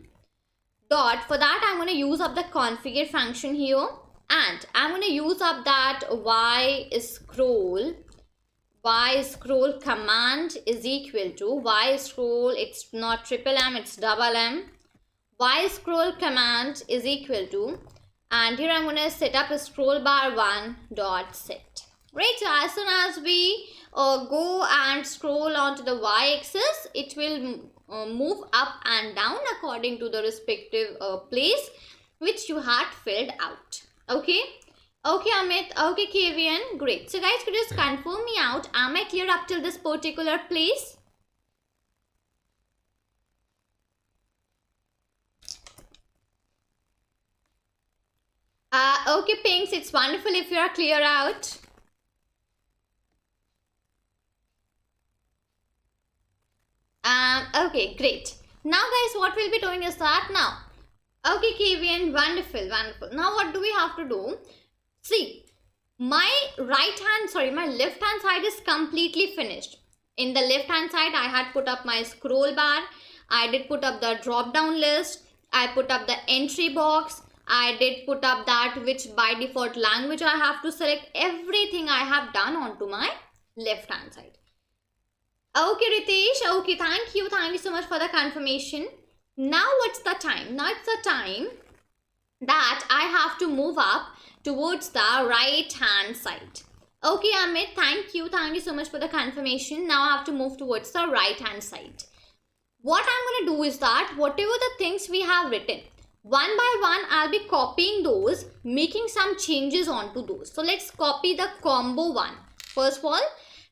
dot. For that I'm going to use up the configure function here, and I'm going to use up that y scroll command is equal to y scroll, it's not triple M, it's double M. Y scroll command is equal to, and here I'm going to set up a scroll bar 1 dot set. Right, so as soon as we go and scroll onto the y axis, it will move up and down according to the respective place which you had filled out. Okay. Okay, Amit. Okay, KVN. Great. So guys, could you just confirm me out? Am I clear up till this particular place? Okay, Pinks. It's wonderful if you are clear out. Okay, great. Now guys, what we'll be doing is that now. Okay, KVN. Wonderful, wonderful. Now what do we have to do? See, my left hand side is completely finished. In the left hand side, I had put up my scroll bar. I did put up the drop down list. I put up the entry box. I did put up that which by default language I have to select. Everything I have done onto my left hand side. Okay, Ritesh. Okay, thank you. Thank you so much for the confirmation. Now what's the time? Now it's the time that I have to move up towards the right hand side. Okay, Amit, thank you so much for the confirmation. Now I have to move towards the right hand side. What I'm going to do is that whatever the things we have written, one by one I'll be copying those, making some changes onto those. So let's copy the combo one. First of all,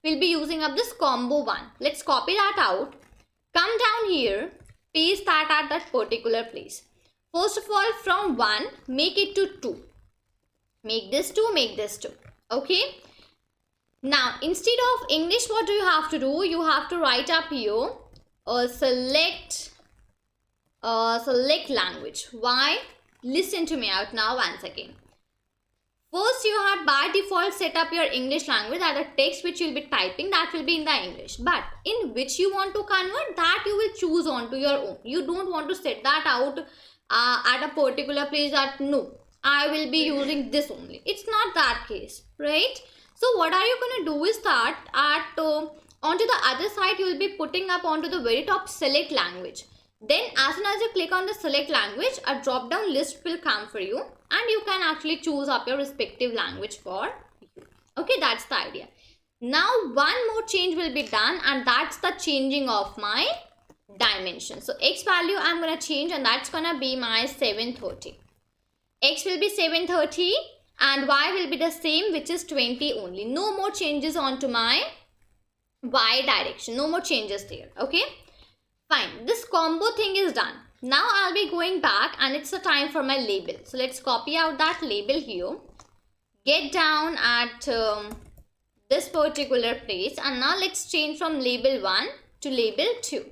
we'll be using up this combo one. Let's copy that out, come down here, paste that at that particular place. First of all, from 1 make it to 2. Make this 2, make this 2. Okay. Now, instead of English, what do you have to do? You have to write up here select language. Why? Listen to me out now once again. First, you have by default set up your English language, that the text which you will be typing, that will be in the English. But in which you want to convert, that you will choose onto your own. You don't want to set that out at a particular place that no, I will be using this only. It's not that case, right? So what are you going to do is that at onto the other side, you will be putting up onto the very top select language. Then as soon as you click on the select language, a drop down list will come for you and you can actually choose up your respective language for you. Okay, that's the idea. Now one more change will be done, and that's the changing of my dimension. So X value I'm going to change, and that's going to be my 730. X will be 730 and Y will be the same, which is 20 only. No more changes onto my Y direction. No more changes there. Okay. Fine. This combo thing is done. Now I'll be going back and it's the time for my label. So let's copy out that label here. Get down at this particular place, and now let's change from label 1 to label 2.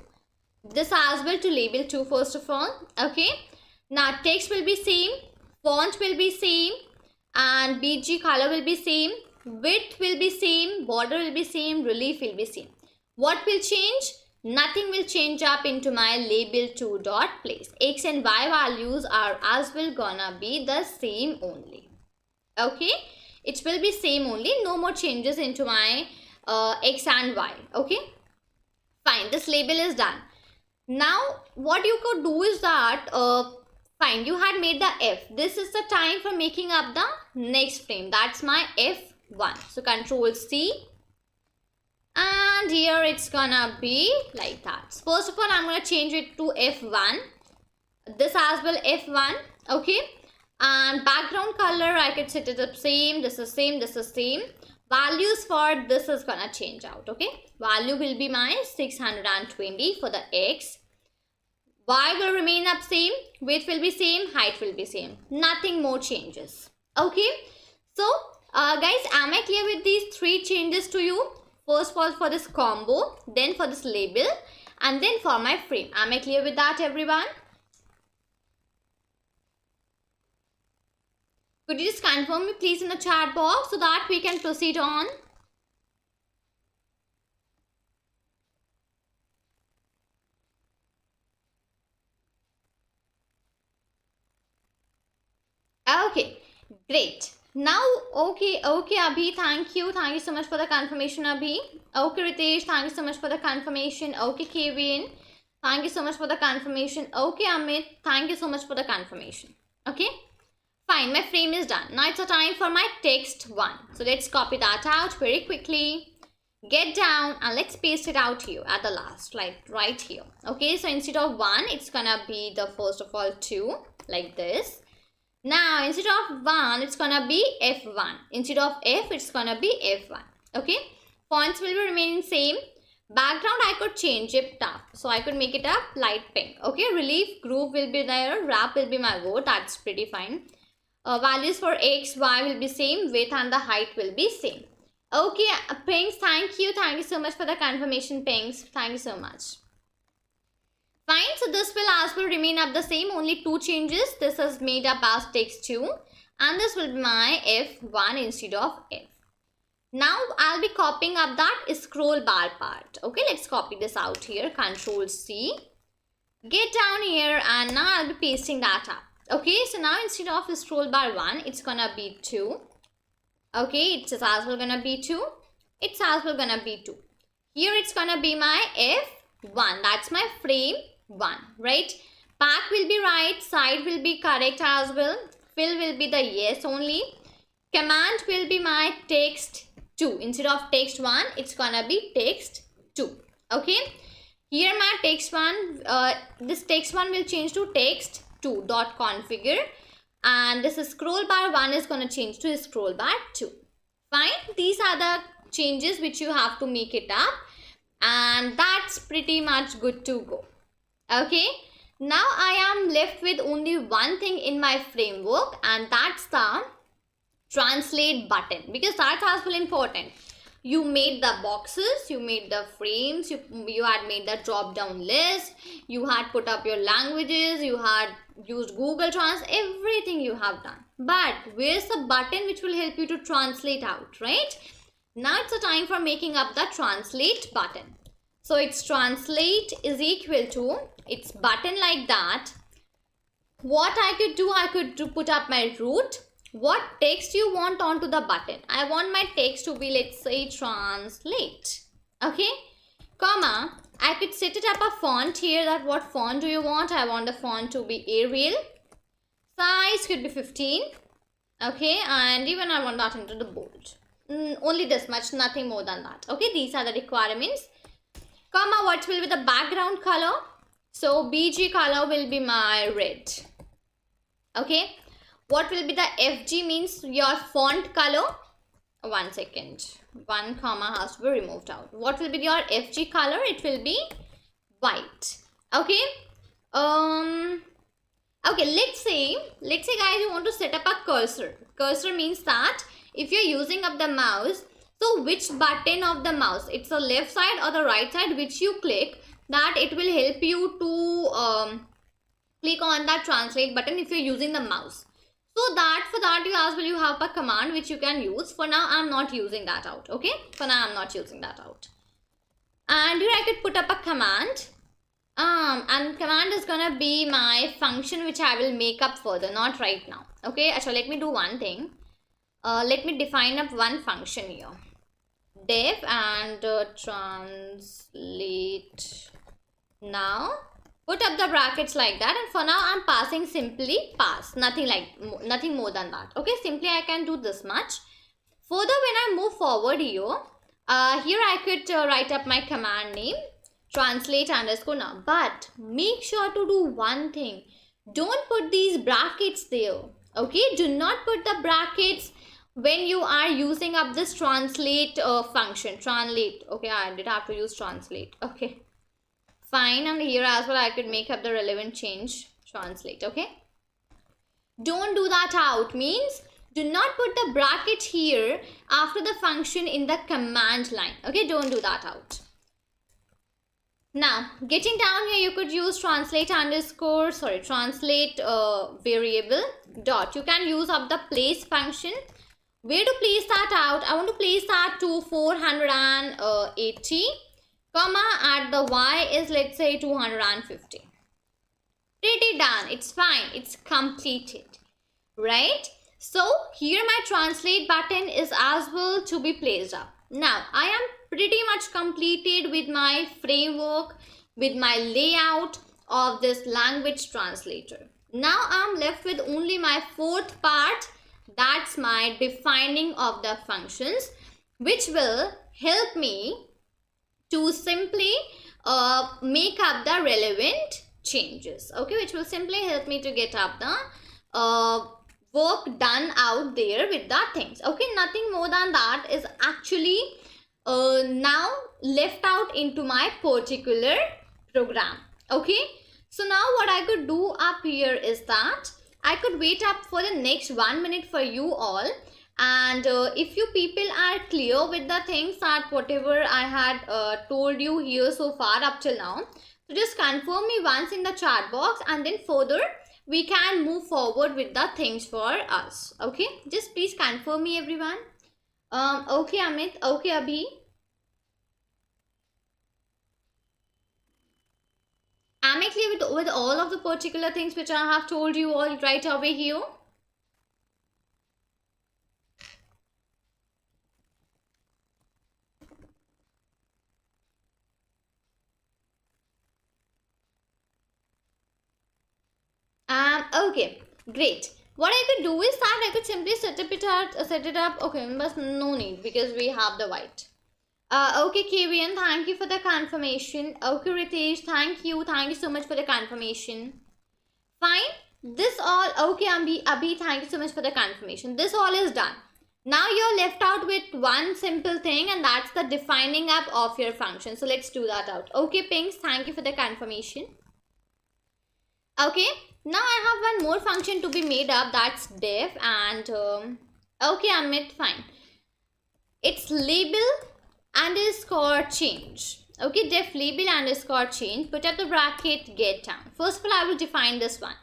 This as well to label 2 first of all. Okay. Now text will be same, font will be same, and BG color will be same, width will be same, border will be same, relief will be same. What will change? Nothing will change up into my label 2 dot place. X and Y values are as well gonna be the same only. Okay, it will be same only. No more changes into my x and y. Okay, fine, this label is done. Now what you could do is that fine, you had made the f. This is the time for making up the next frame. That's my f1. So Control C, and here it's gonna be like that. First of all, I'm gonna change it to f1. This as well f1. Okay, and background color I could set it up same. This is same, this is same. Values for this is gonna change out. Okay, value will be my 620 for the x. Y will remain up same, width will be same, height will be same. Nothing more changes. Okay, so guys, am I clear with these three changes to you? First was for this combo, then for this label, and then for my frame. Am I clear with that, everyone? Could you just confirm me please in the chat box so that we can proceed on? Okay, great. Now, okay, Abhi, thank you so much for the confirmation, Abhi. Okay, Ritesh, thank you so much for the confirmation. Okay, Kevin, thank you so much for the confirmation. Okay, Amit, thank you so much for the confirmation. Okay, fine, my frame is done. Now it's a time for my text one. So let's copy that out very quickly. Get down and let's paste it out here at the last, like right here. Okay, so instead of 1, it's gonna be the first of all 2, like this. Now instead of 1, it's gonna be F1. Instead of F, it's gonna be F1. Okay, fonts will be remaining same. Background I could change it up, so I could make it up light pink. Okay, relief group will be there, wrap will be my word. That's pretty fine. Values for x, y will be same, width and the height will be same. Okay, Pinks, thank you so much for the confirmation, Pinks. Thank you so much. Fine, so this will as well remain up the same, only 2 changes. This is made up as text 2 and this will be my F1 instead of F. Now I'll be copying up that scroll bar part. Okay, let's copy this out here. Control C. Get down here and now I'll be pasting that up. Okay, so now instead of scroll bar 1, it's gonna be 2. Okay, it's as well gonna be 2. It's as well gonna be 2. Here it's gonna be my F1. That's my frame 1, right? Back will be right, side will be correct as well. Fill will be the yes only. Command will be my text 2. Instead of text 1, it's gonna be text 2. Okay, here my text 1, this text 1 will change to text 2 dot configure, and this scroll bar 1 is gonna change to scroll bar 2. Fine, these are the changes which you have to make it up, and that's pretty much good to go. Okay, now I am left with only one thing in my framework, and that's the translate button, because that's as well important. You made the boxes, you made the frames, you had made the drop down list, you had put up your languages, you had used Google Translate, everything you have done. But where's the button which will help you to translate out, right? Now it's the time for making up the translate button. So it's translate is equal to, it's button like that. What I could do, I could put up my root. What text you want onto the button? I want my text to be, let's say, translate. Okay, comma, I could set it up a font here. That what font do you want? I want the font to be Arial. Size could be 15. Okay, and even I want that into the bold. Only this much, nothing more than that. Okay, these are the requirements. Comma, what will be the background color? So BG color will be my red. Okay, what will be the FG means your font color? 1 second, 1 comma has to be removed out. What will be your FG color? It will be white. Okay, okay, let's say guys, you want to set up a cursor. Cursor means that if you're using up the mouse, so which button of the mouse, it's the left side or the right side, which you click, that it will help you to click on that translate button if you're using the mouse. So that for that you as well you have a command which you can use. For now I'm not using that out. Okay, for now I'm not using that out. And here I could put up a command. And command is gonna be my function which I will make up further, not right now. Okay, so let me do one thing. Let me define up one function here. def and translate. Now put up the brackets like that, and for now I'm passing simply pass, nothing more than that. Okay, simply I can do this much. Further, when I move forward here, I could write up my command name, translate underscore now. But make sure to do one thing. Don't put these brackets there. Okay, do not put the brackets when you are using up this translate function. Translate. Okay, I did have to use translate. Okay, fine. And here as well I could make up the relevant change, translate. Okay, don't do that out, means do not put the bracket here after the function in the command line. Okay, don't do that out. Now getting down here, you could use translate variable dot. You can use up the place function. Where to place that out? I want to place that to 480 comma at the y is, let's say, 250. Pretty done. It's fine. It's completed, right? So here my translate button is as well to be placed up. Now I am pretty much completed with my framework, with my layout of this language translator. Now I'm left with only my fourth part, that's my defining of the functions, which will help me to simply make up the relevant changes. Okay, which will simply help me to get up the work done out there with the things. Okay, nothing more than that is actually now left out into my particular program. Okay, so now what I could do up here is that I could wait up for the next 1 minute for you all, and if you people are clear with the things that whatever I had told you here so far up till now, so just confirm me once in the chat box, and then further we can move forward with the things for us. Okay, just please confirm me everyone. Okay Amit, okay Abhi. Am I clear with all of the particular things which I have told you all right away here? Okay, great. What I could do is that I could simply set it up. Okay, but no need because we have the white. Okay, Kavian, thank you for the confirmation. Okay, Ritesh, thank you so much for the confirmation. Fine, this all, okay, Abhi, thank you so much for the confirmation. This all is done. Now you're left out with one simple thing, and that's the defining up of your function. So let's do that out. Okay, Pinks, thank you for the confirmation. Okay, now I have one more function to be made up, that's def, and okay Amit, fine. It's label underscore change. Okay, def label underscore change, put up the bracket, get down. First of all, I will define this one.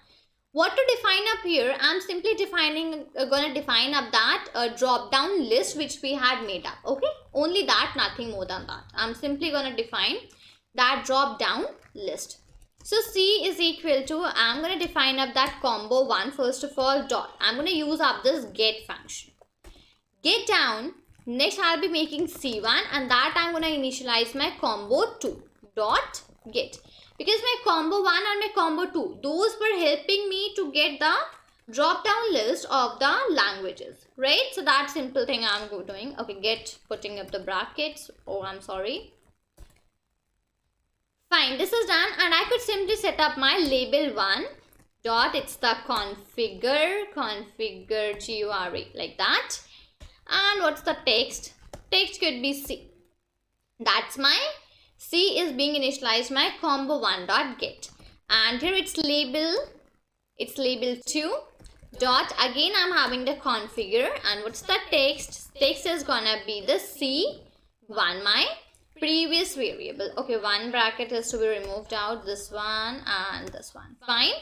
What to define up here? I'm simply gonna define up that drop down list which we had made up. Okay, only that, nothing more than that. I'm simply gonna define that drop down list. So C is equal to, I'm going to define up that combo 1 first of all, dot. I'm going to use up this get function. Get down, next I'll be making C1, and that I'm going to initialize my combo 2, dot get. Because my combo 1 and my combo 2, those were helping me to get the drop down list of the languages, right? So that simple thing I'm doing. Okay, get, putting up the brackets. Oh, I'm sorry. Fine, this is done, and I could simply set up my label 1 dot, it's the configure GURE, like that. And what's the text? Text could be C. That's my C is being initialized my combo 1 dot get. And here it's label 2 dot, again I'm having the configure, and what's the text? Text is gonna be the C1, my previous variable. Okay, one bracket is to be removed out, this one and this one. Fine,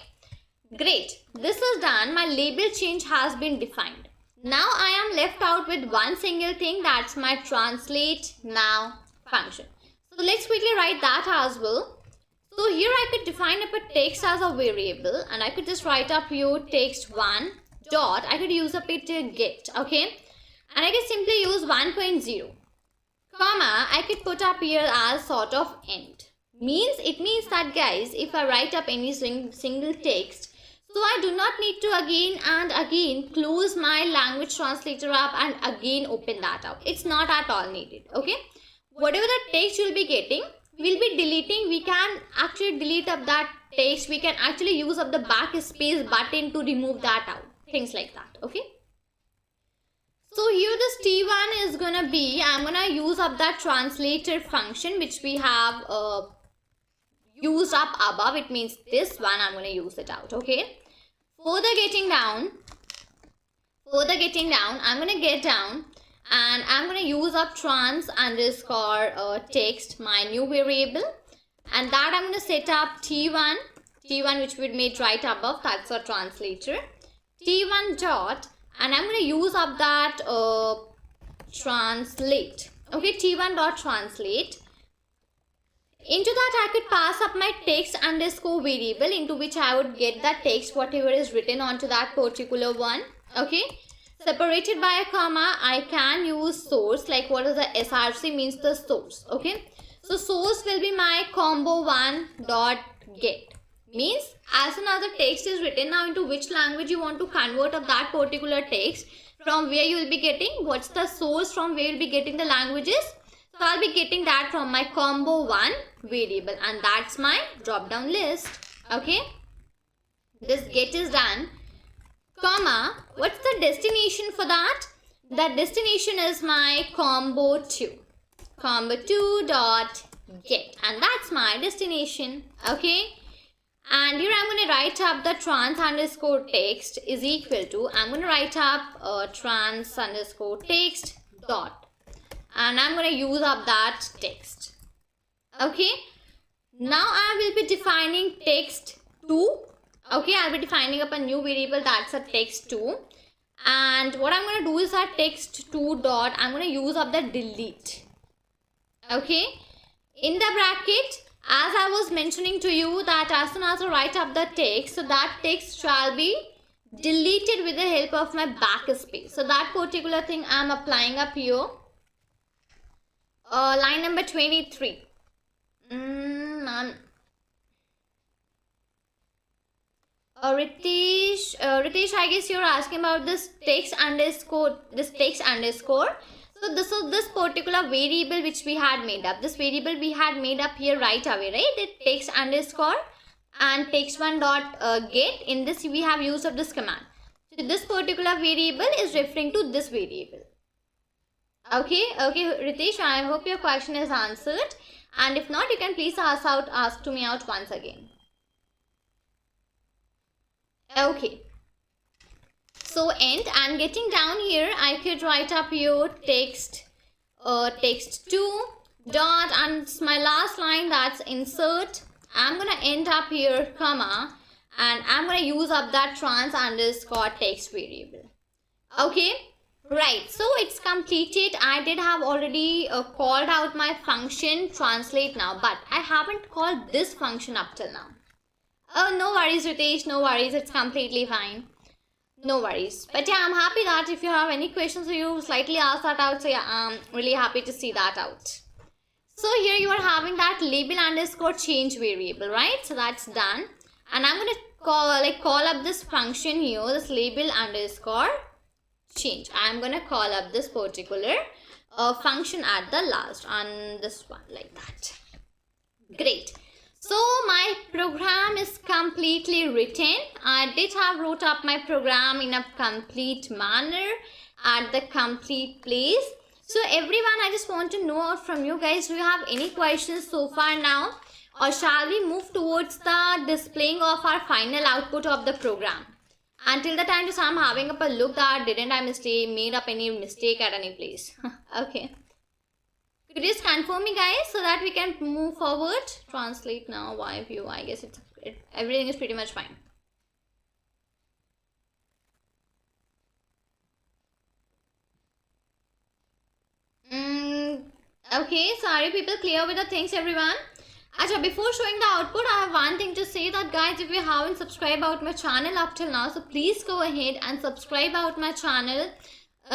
great, this is done. My label change has been defined. Now I am left out with one single thing, that's my translate now function. So let's quickly write that as well. So here I could define up a text as a variable, and I could just write up here text1 dot, I could use up it get. Okay, and I can simply use 1.0 comma, I could put up here as sort of end. It means that, guys, if I write up any single text, so I do not need to again and again close my language translator app and again open that out. It's not at all needed. Okay, whatever the text you'll be getting, we'll be deleting. We can actually delete up that text. We can actually use up the backspace button to remove that out. Things like that. Okay. So here this T1 is gonna be, I'm gonna use up that translator function which we have used up above. It means this one I'm gonna use it out. Okay. Further getting down, I'm gonna get down and I'm gonna use up trans underscore text, my new variable, and that I'm gonna set up T1 which we made right above. That's our translator. T1 dot, and I'm going to use up that translate. Okay, T1 dot translate. Into that I could pass up my text underscore variable into which I would get the text whatever is written onto that particular one. Okay, separated by a comma. I can use source, like what is the SRC means the source. Okay, so source will be my combo1 dot get. Means as soon as the text is written, now into which language you want to convert of that particular text, from where you will be getting, what's the source from where you will be getting the languages. So I'll be getting that from my combo1 variable, and that's my drop down list. Okay, this get is done. Comma, what's the destination for that? The destination is my combo2 dot get, and that's my destination. Okay, and here I'm going to write up the trans underscore text is equal to, I'm going to write up trans underscore text dot, and I'm going to use up that text. Okay, now I will be defining text 2. Okay, I'll be defining up a new variable, that's a text 2, and what I'm going to do is that text 2 dot, I'm going to use up the delete. Okay, in the bracket, as I was mentioning to you that as soon as I write up the text, so that text shall be deleted with the help of my backspace. So that particular thing I am applying up here. Line number 23. Ritesh, I guess you're asking about this text underscore. So this particular variable which we had made up. This variable we had made up here right away, right? The text underscore and text1 dot get. In this we have used of this command. So this particular variable is referring to this variable. Okay, Ritesh, I hope your question is answered. And if not, you can please ask to me out once again. Okay. So end, and getting down here, I could write up here text 2 dot, and my last line, that's insert. I'm gonna end up here comma, and I'm gonna use up that trans underscore text variable. Okay, right, so it's completed. I did have already called out my function translate now, but I haven't called this function up till now. Oh, no worries, Ritesh, no worries, it's completely fine. No worries. But yeah, I'm happy that if you have any questions, so you slightly ask that out. So yeah, I'm really happy to see that out. So here you are having that label underscore change variable, right? So that's done. And I'm going to call up this function here, this label underscore change. I'm going to call up this particular function at the last on this one like that. Great. So my program is completely written. I did have wrote up my program in a complete manner at the complete place. So everyone, I just want to know from you guys, do you have any questions so far now? Or shall we move towards the displaying of our final output of the program? Until the time, just I'm having up a look that didn't I made up any mistake at any place. Okay. Could you just confirm me, guys, so that we can move forward? Translate now, why view? I guess everything is pretty much fine. Okay, sorry people, clear with the things, everyone. Acha, before showing the output, I have one thing to say that, guys, if you haven't subscribed out my channel up till now, so please go ahead and subscribe out my channel.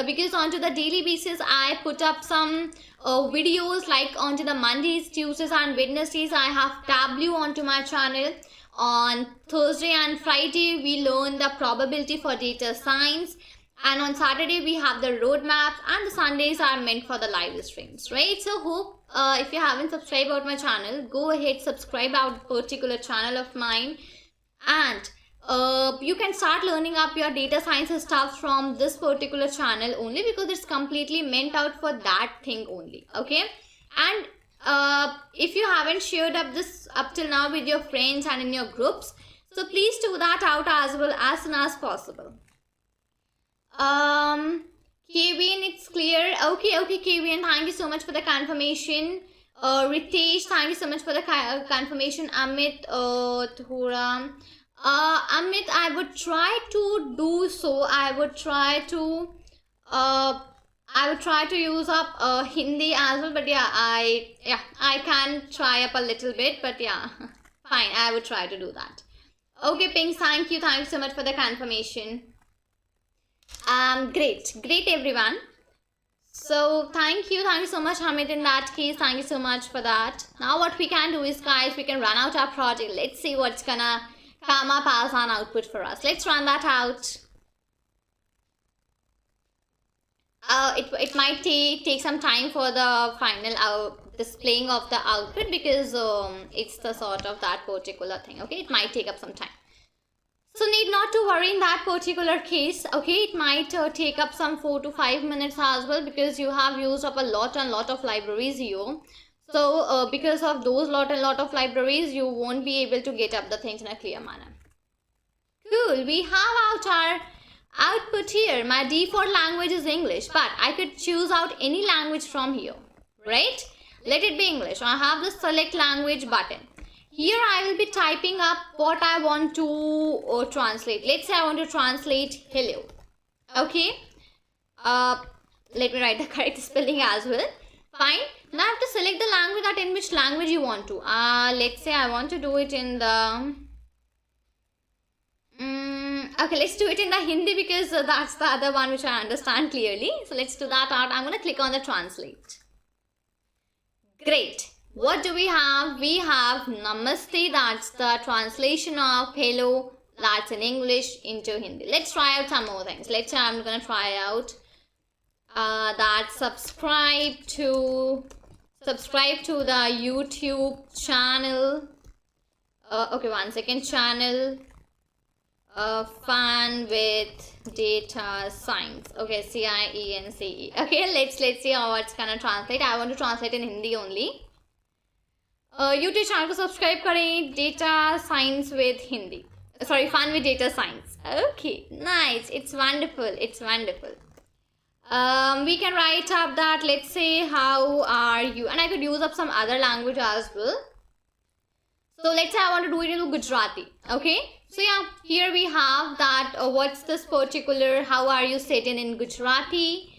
because onto the daily basis I put up some videos, like onto the Mondays, Tuesdays and Wednesdays I have Tableau onto my channel. On Thursday and Friday we learn the probability for data science, and on Saturday we have the roadmap, and the Sundays are meant for the live streams, right? So hope if you haven't subscribed out my channel, go ahead, subscribe out particular channel of mine, and you can start learning up your data science stuff from this particular channel only, because it's completely meant out for that thing only. Okay, and if you haven't shared up this up till now with your friends and in your groups, so please do that out as well as soon as possible. Kevin, it's clear. Okay, Kevin, thank you so much for the confirmation. Ritesh, thank you so much for the confirmation. Amit, Thura. Amit, I would try to do so. I would try to use up Hindi as well, but yeah, I can try up a little bit, but yeah, fine, I would try to do that. Okay, Pink, thank you so much for the confirmation. Great everyone. So thank you so much, Hamid. In that case, thank you so much for that. Now what we can do is, guys, we can run out our project. Let's see what's gonna come up as an output for us. Let's run that out. It might take some time for the final displaying of the output, because it's the sort of that particular thing. Okay, it might take up some time. So need not to worry in that particular case. Okay, it might take up some 4 to 5 minutes as well, because you have used up a lot of libraries here. So because of those lot of libraries, you won't be able to get up the things in a clear manner. Cool, we have out our output here. My default language is English, but I could choose out any language from here, right? Let it be English. I have the select language button. Here I will be typing up what I want to translate. Let's say I want to translate hello. Okay. Let me write the correct spelling as well. Fine. Now I have to select the language, that in which language you want to. Let's say I want to do it in the... okay, let's do it in the Hindi, because that's the other one which I understand clearly. So let's do that out. I'm going to click on the translate. Great. What do we have? We have Namaste, that's the translation of hello, that's in English into Hindi. Let's try out some more things. Let's say I'm going to try out that subscribe to the YouTube channel. Okay, one second. Channel fun with data science. Okay, CIENCE. Okay, let's see how it's gonna translate. I want to translate in Hindi only. YouTube channel को subscribe करें, data science with Hindi. Sorry, fun with data science. Okay, nice. It's wonderful. We can write up that, let's say, how are you? And I could use up some other language as well. So let's say I want to do it in Gujarati. Okay. So yeah, here we have that. What's this particular? How are you said in Gujarati?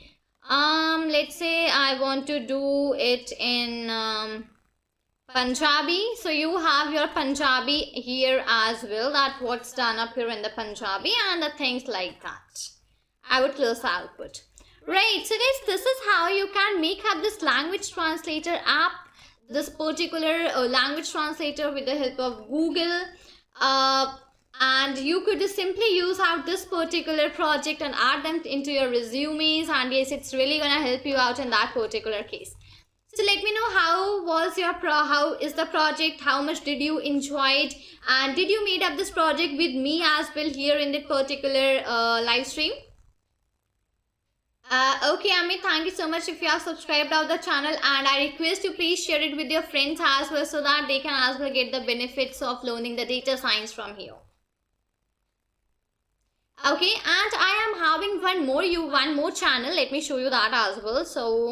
Let's say I want to do it in Punjabi. So you have your Punjabi here as well, that what's done up here in the Punjabi and the things like that. I would close the output. Right, so guys, this is how you can make up this language translator app, this particular language translator with the help of Google. And you could just simply use out this particular project and add them into your resumes, and yes, it's really gonna help you out in that particular case. So let me know how is the project, how much did you enjoy it, and did you made up this project with me as well here in that particular live stream. Okay, Amit, thank you so much if you have subscribed out the channel, and I request you please share it with your friends as well, so that they can as well get the benefits of learning the data science from here. Okay, and I am having one more channel. Let me show you that as well. So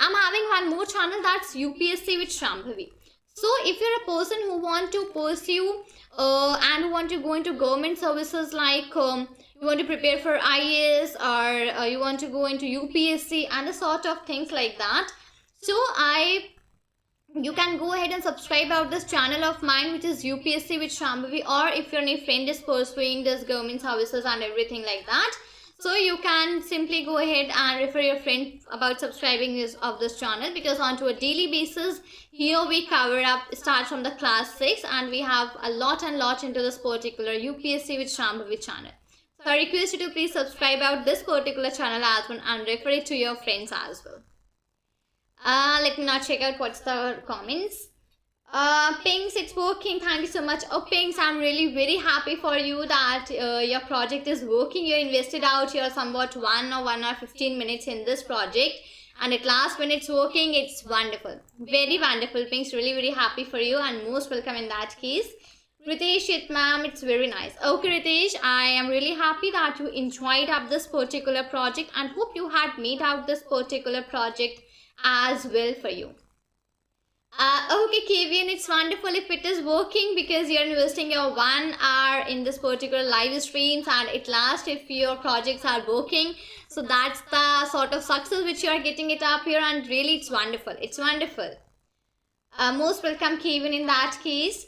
I'm having one more channel, that's UPSC with Shambhavi. So if you're a person who want to pursue and who want to go into government services, like you want to prepare for IAS, or you want to go into UPSC and the sort of things like that, so you can go ahead and subscribe out this channel of mine, which is UPSC with Shambhavi. Or if your any friend is pursuing this government services and everything like that, So you can simply go ahead and refer your friend about subscribing of this channel, because onto a daily basis here we cover up start from the class 6 and we have a lot and lot into this particular UPSC with Shambhavi channel. So I request you to please subscribe out this particular channel as well and refer it to your friends as well. Let me now check out what's the comments. Pinks, it's working. Thank you so much. Oh, Pinks, I'm really very happy for you that your project is working. You invested out your somewhat 1 or 15 minutes in this project, and at last when it's working, it's wonderful. Very wonderful, Pinks. Really very happy for you and most welcome in that case. Ritesh, it ma'am, it's very nice. Okay, Ritesh, I am really happy that you enjoyed up this particular project and hope you had made out this particular project as well for you. Okay, Kavian, it's wonderful if it is working, because you're investing your 1 hour in this particular live streams and at last if your projects are working. So that's the sort of success which you are getting it up here, and really it's wonderful. It's wonderful. Most welcome, Kavian, in that case.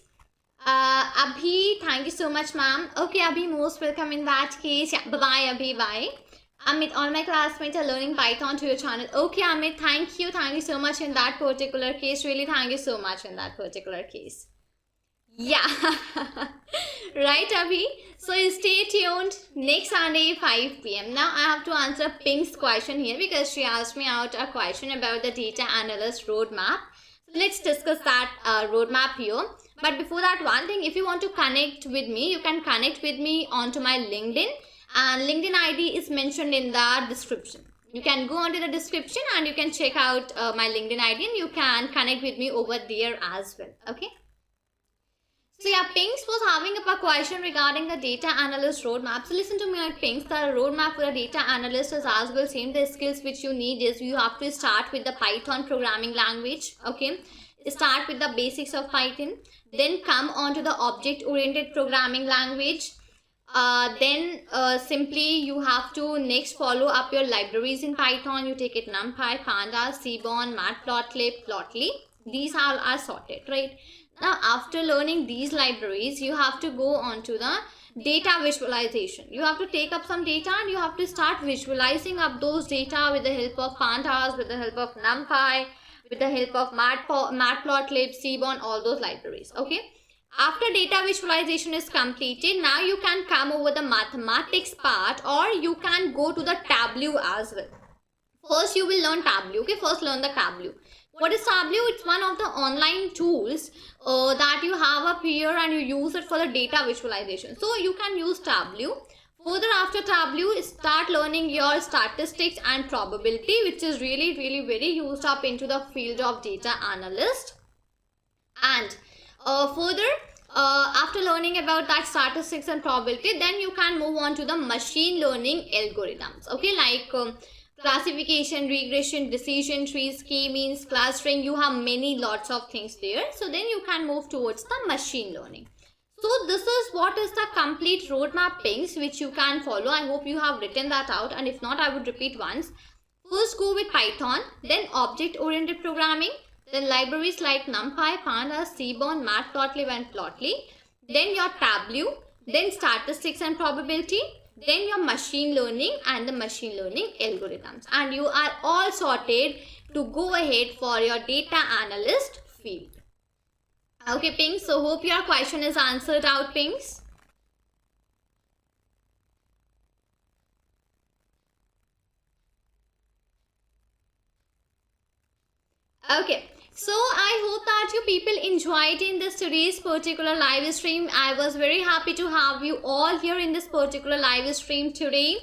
Abhi, thank you so much, ma'am. Okay, Abhi, most welcome in that case. Yeah, bye-bye, Abhi, bye. Amit, all my classmates are learning Python to your channel. Okay, Amit, thank you so much in that particular case. Really, thank you so much in that particular case. Yeah, right, Abhi. So stay tuned next Sunday 5 p.m. Now I have to answer Pink's question here, because she asked me out a question about the data analyst roadmap. So let's discuss that roadmap here. But before that, one thing, if you want to connect with me, you can connect with me onto my LinkedIn. And LinkedIn ID is mentioned in the description. You can go onto the description and you can check out my LinkedIn ID and you can connect with me over there as well. Okay. So yeah, Pinks was having up a question regarding the data analyst roadmap. So listen to me, Pinks. The roadmap for the data analyst is as well same. The skills which you need is you have to start with the Python programming language. Okay. Start with the basics of Python. Then come on to the object-oriented programming language. Then simply you have to next follow up your libraries in Python. You take it NumPy, Pandas, Seaborn, Matplotlib, Plotly. These all are sorted, right? Now after learning these libraries, you have to go on to the data visualization. You have to take up some data and you have to start visualizing up those data with the help of Pandas, with the help of NumPy, with the help of Matplotlib, Seaborn, all those libraries. Okay. After data visualization is completed, now you can come over the mathematics part, or you can go to the Tableau as well. First you will learn Tableau. Okay, first learn the Tableau. What is Tableau? It's one of the online tools that you have up here and you use it for the data visualization. So you can use Tableau. Further, after Tableau, start learning your statistics and probability, which is really very used up into the field of data analyst. And further, after learning about that statistics and probability, then you can move on to the machine learning algorithms. Okay, like classification, regression, decision trees, k-means, clustering. You have lots of things there. So then you can move towards the machine learning. So this is what is the complete roadmap, Pinks, which you can follow. I hope you have written that out, and if not, I would repeat once. First go with Python, then object-oriented programming, then libraries like NumPy, Pandas, Seaborn, Matplotlib and Plotly, then your Tableau, then statistics and probability, then your machine learning and the machine learning algorithms. And you are all sorted to go ahead for your data analyst field. Okay, Pinks, so hope your question is answered out, Pinks. Okay. So I hope that you people enjoyed in this today's particular live stream. I was very happy to have you all here in this particular live stream today.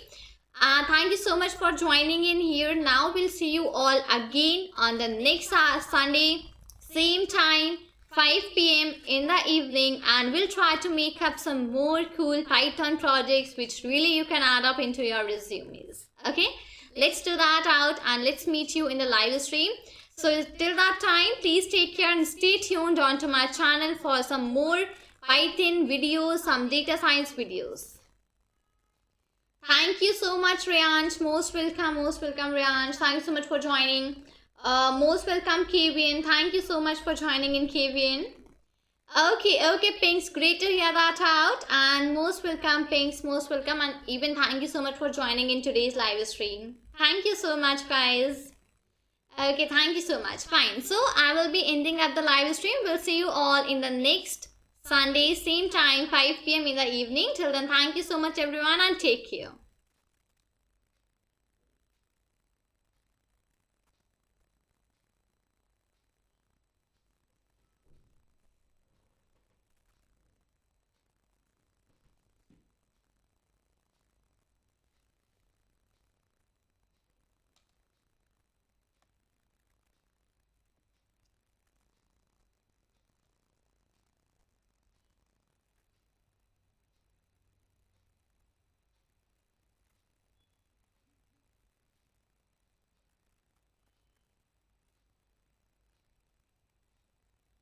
Thank you so much for joining in here. Now we'll see you all again on the next Sunday, same time, 5 p.m. in the evening, and we'll try to make up some more cool Python projects which really you can add up into your resumes. Okay, let's do that out and let's meet you in the live stream. So till that time, please take care and stay tuned onto my channel for some more Python videos, some data science videos. Thank you so much, Riyansh. Most welcome, Riyansh. Thank you so much for joining. Most welcome, Kavian. Thank you so much for joining in, Kavian. Okay, Pinks. Great to hear that out. And most welcome, Pinks. Most welcome. And even thank you so much for joining in today's live stream. Thank you so much, guys. Okay, thank you so much. Fine. So I will be ending up the live stream. We'll see you all in the next Sunday, same time, 5 p.m. in the evening. Till then, thank you so much, everyone, and take care.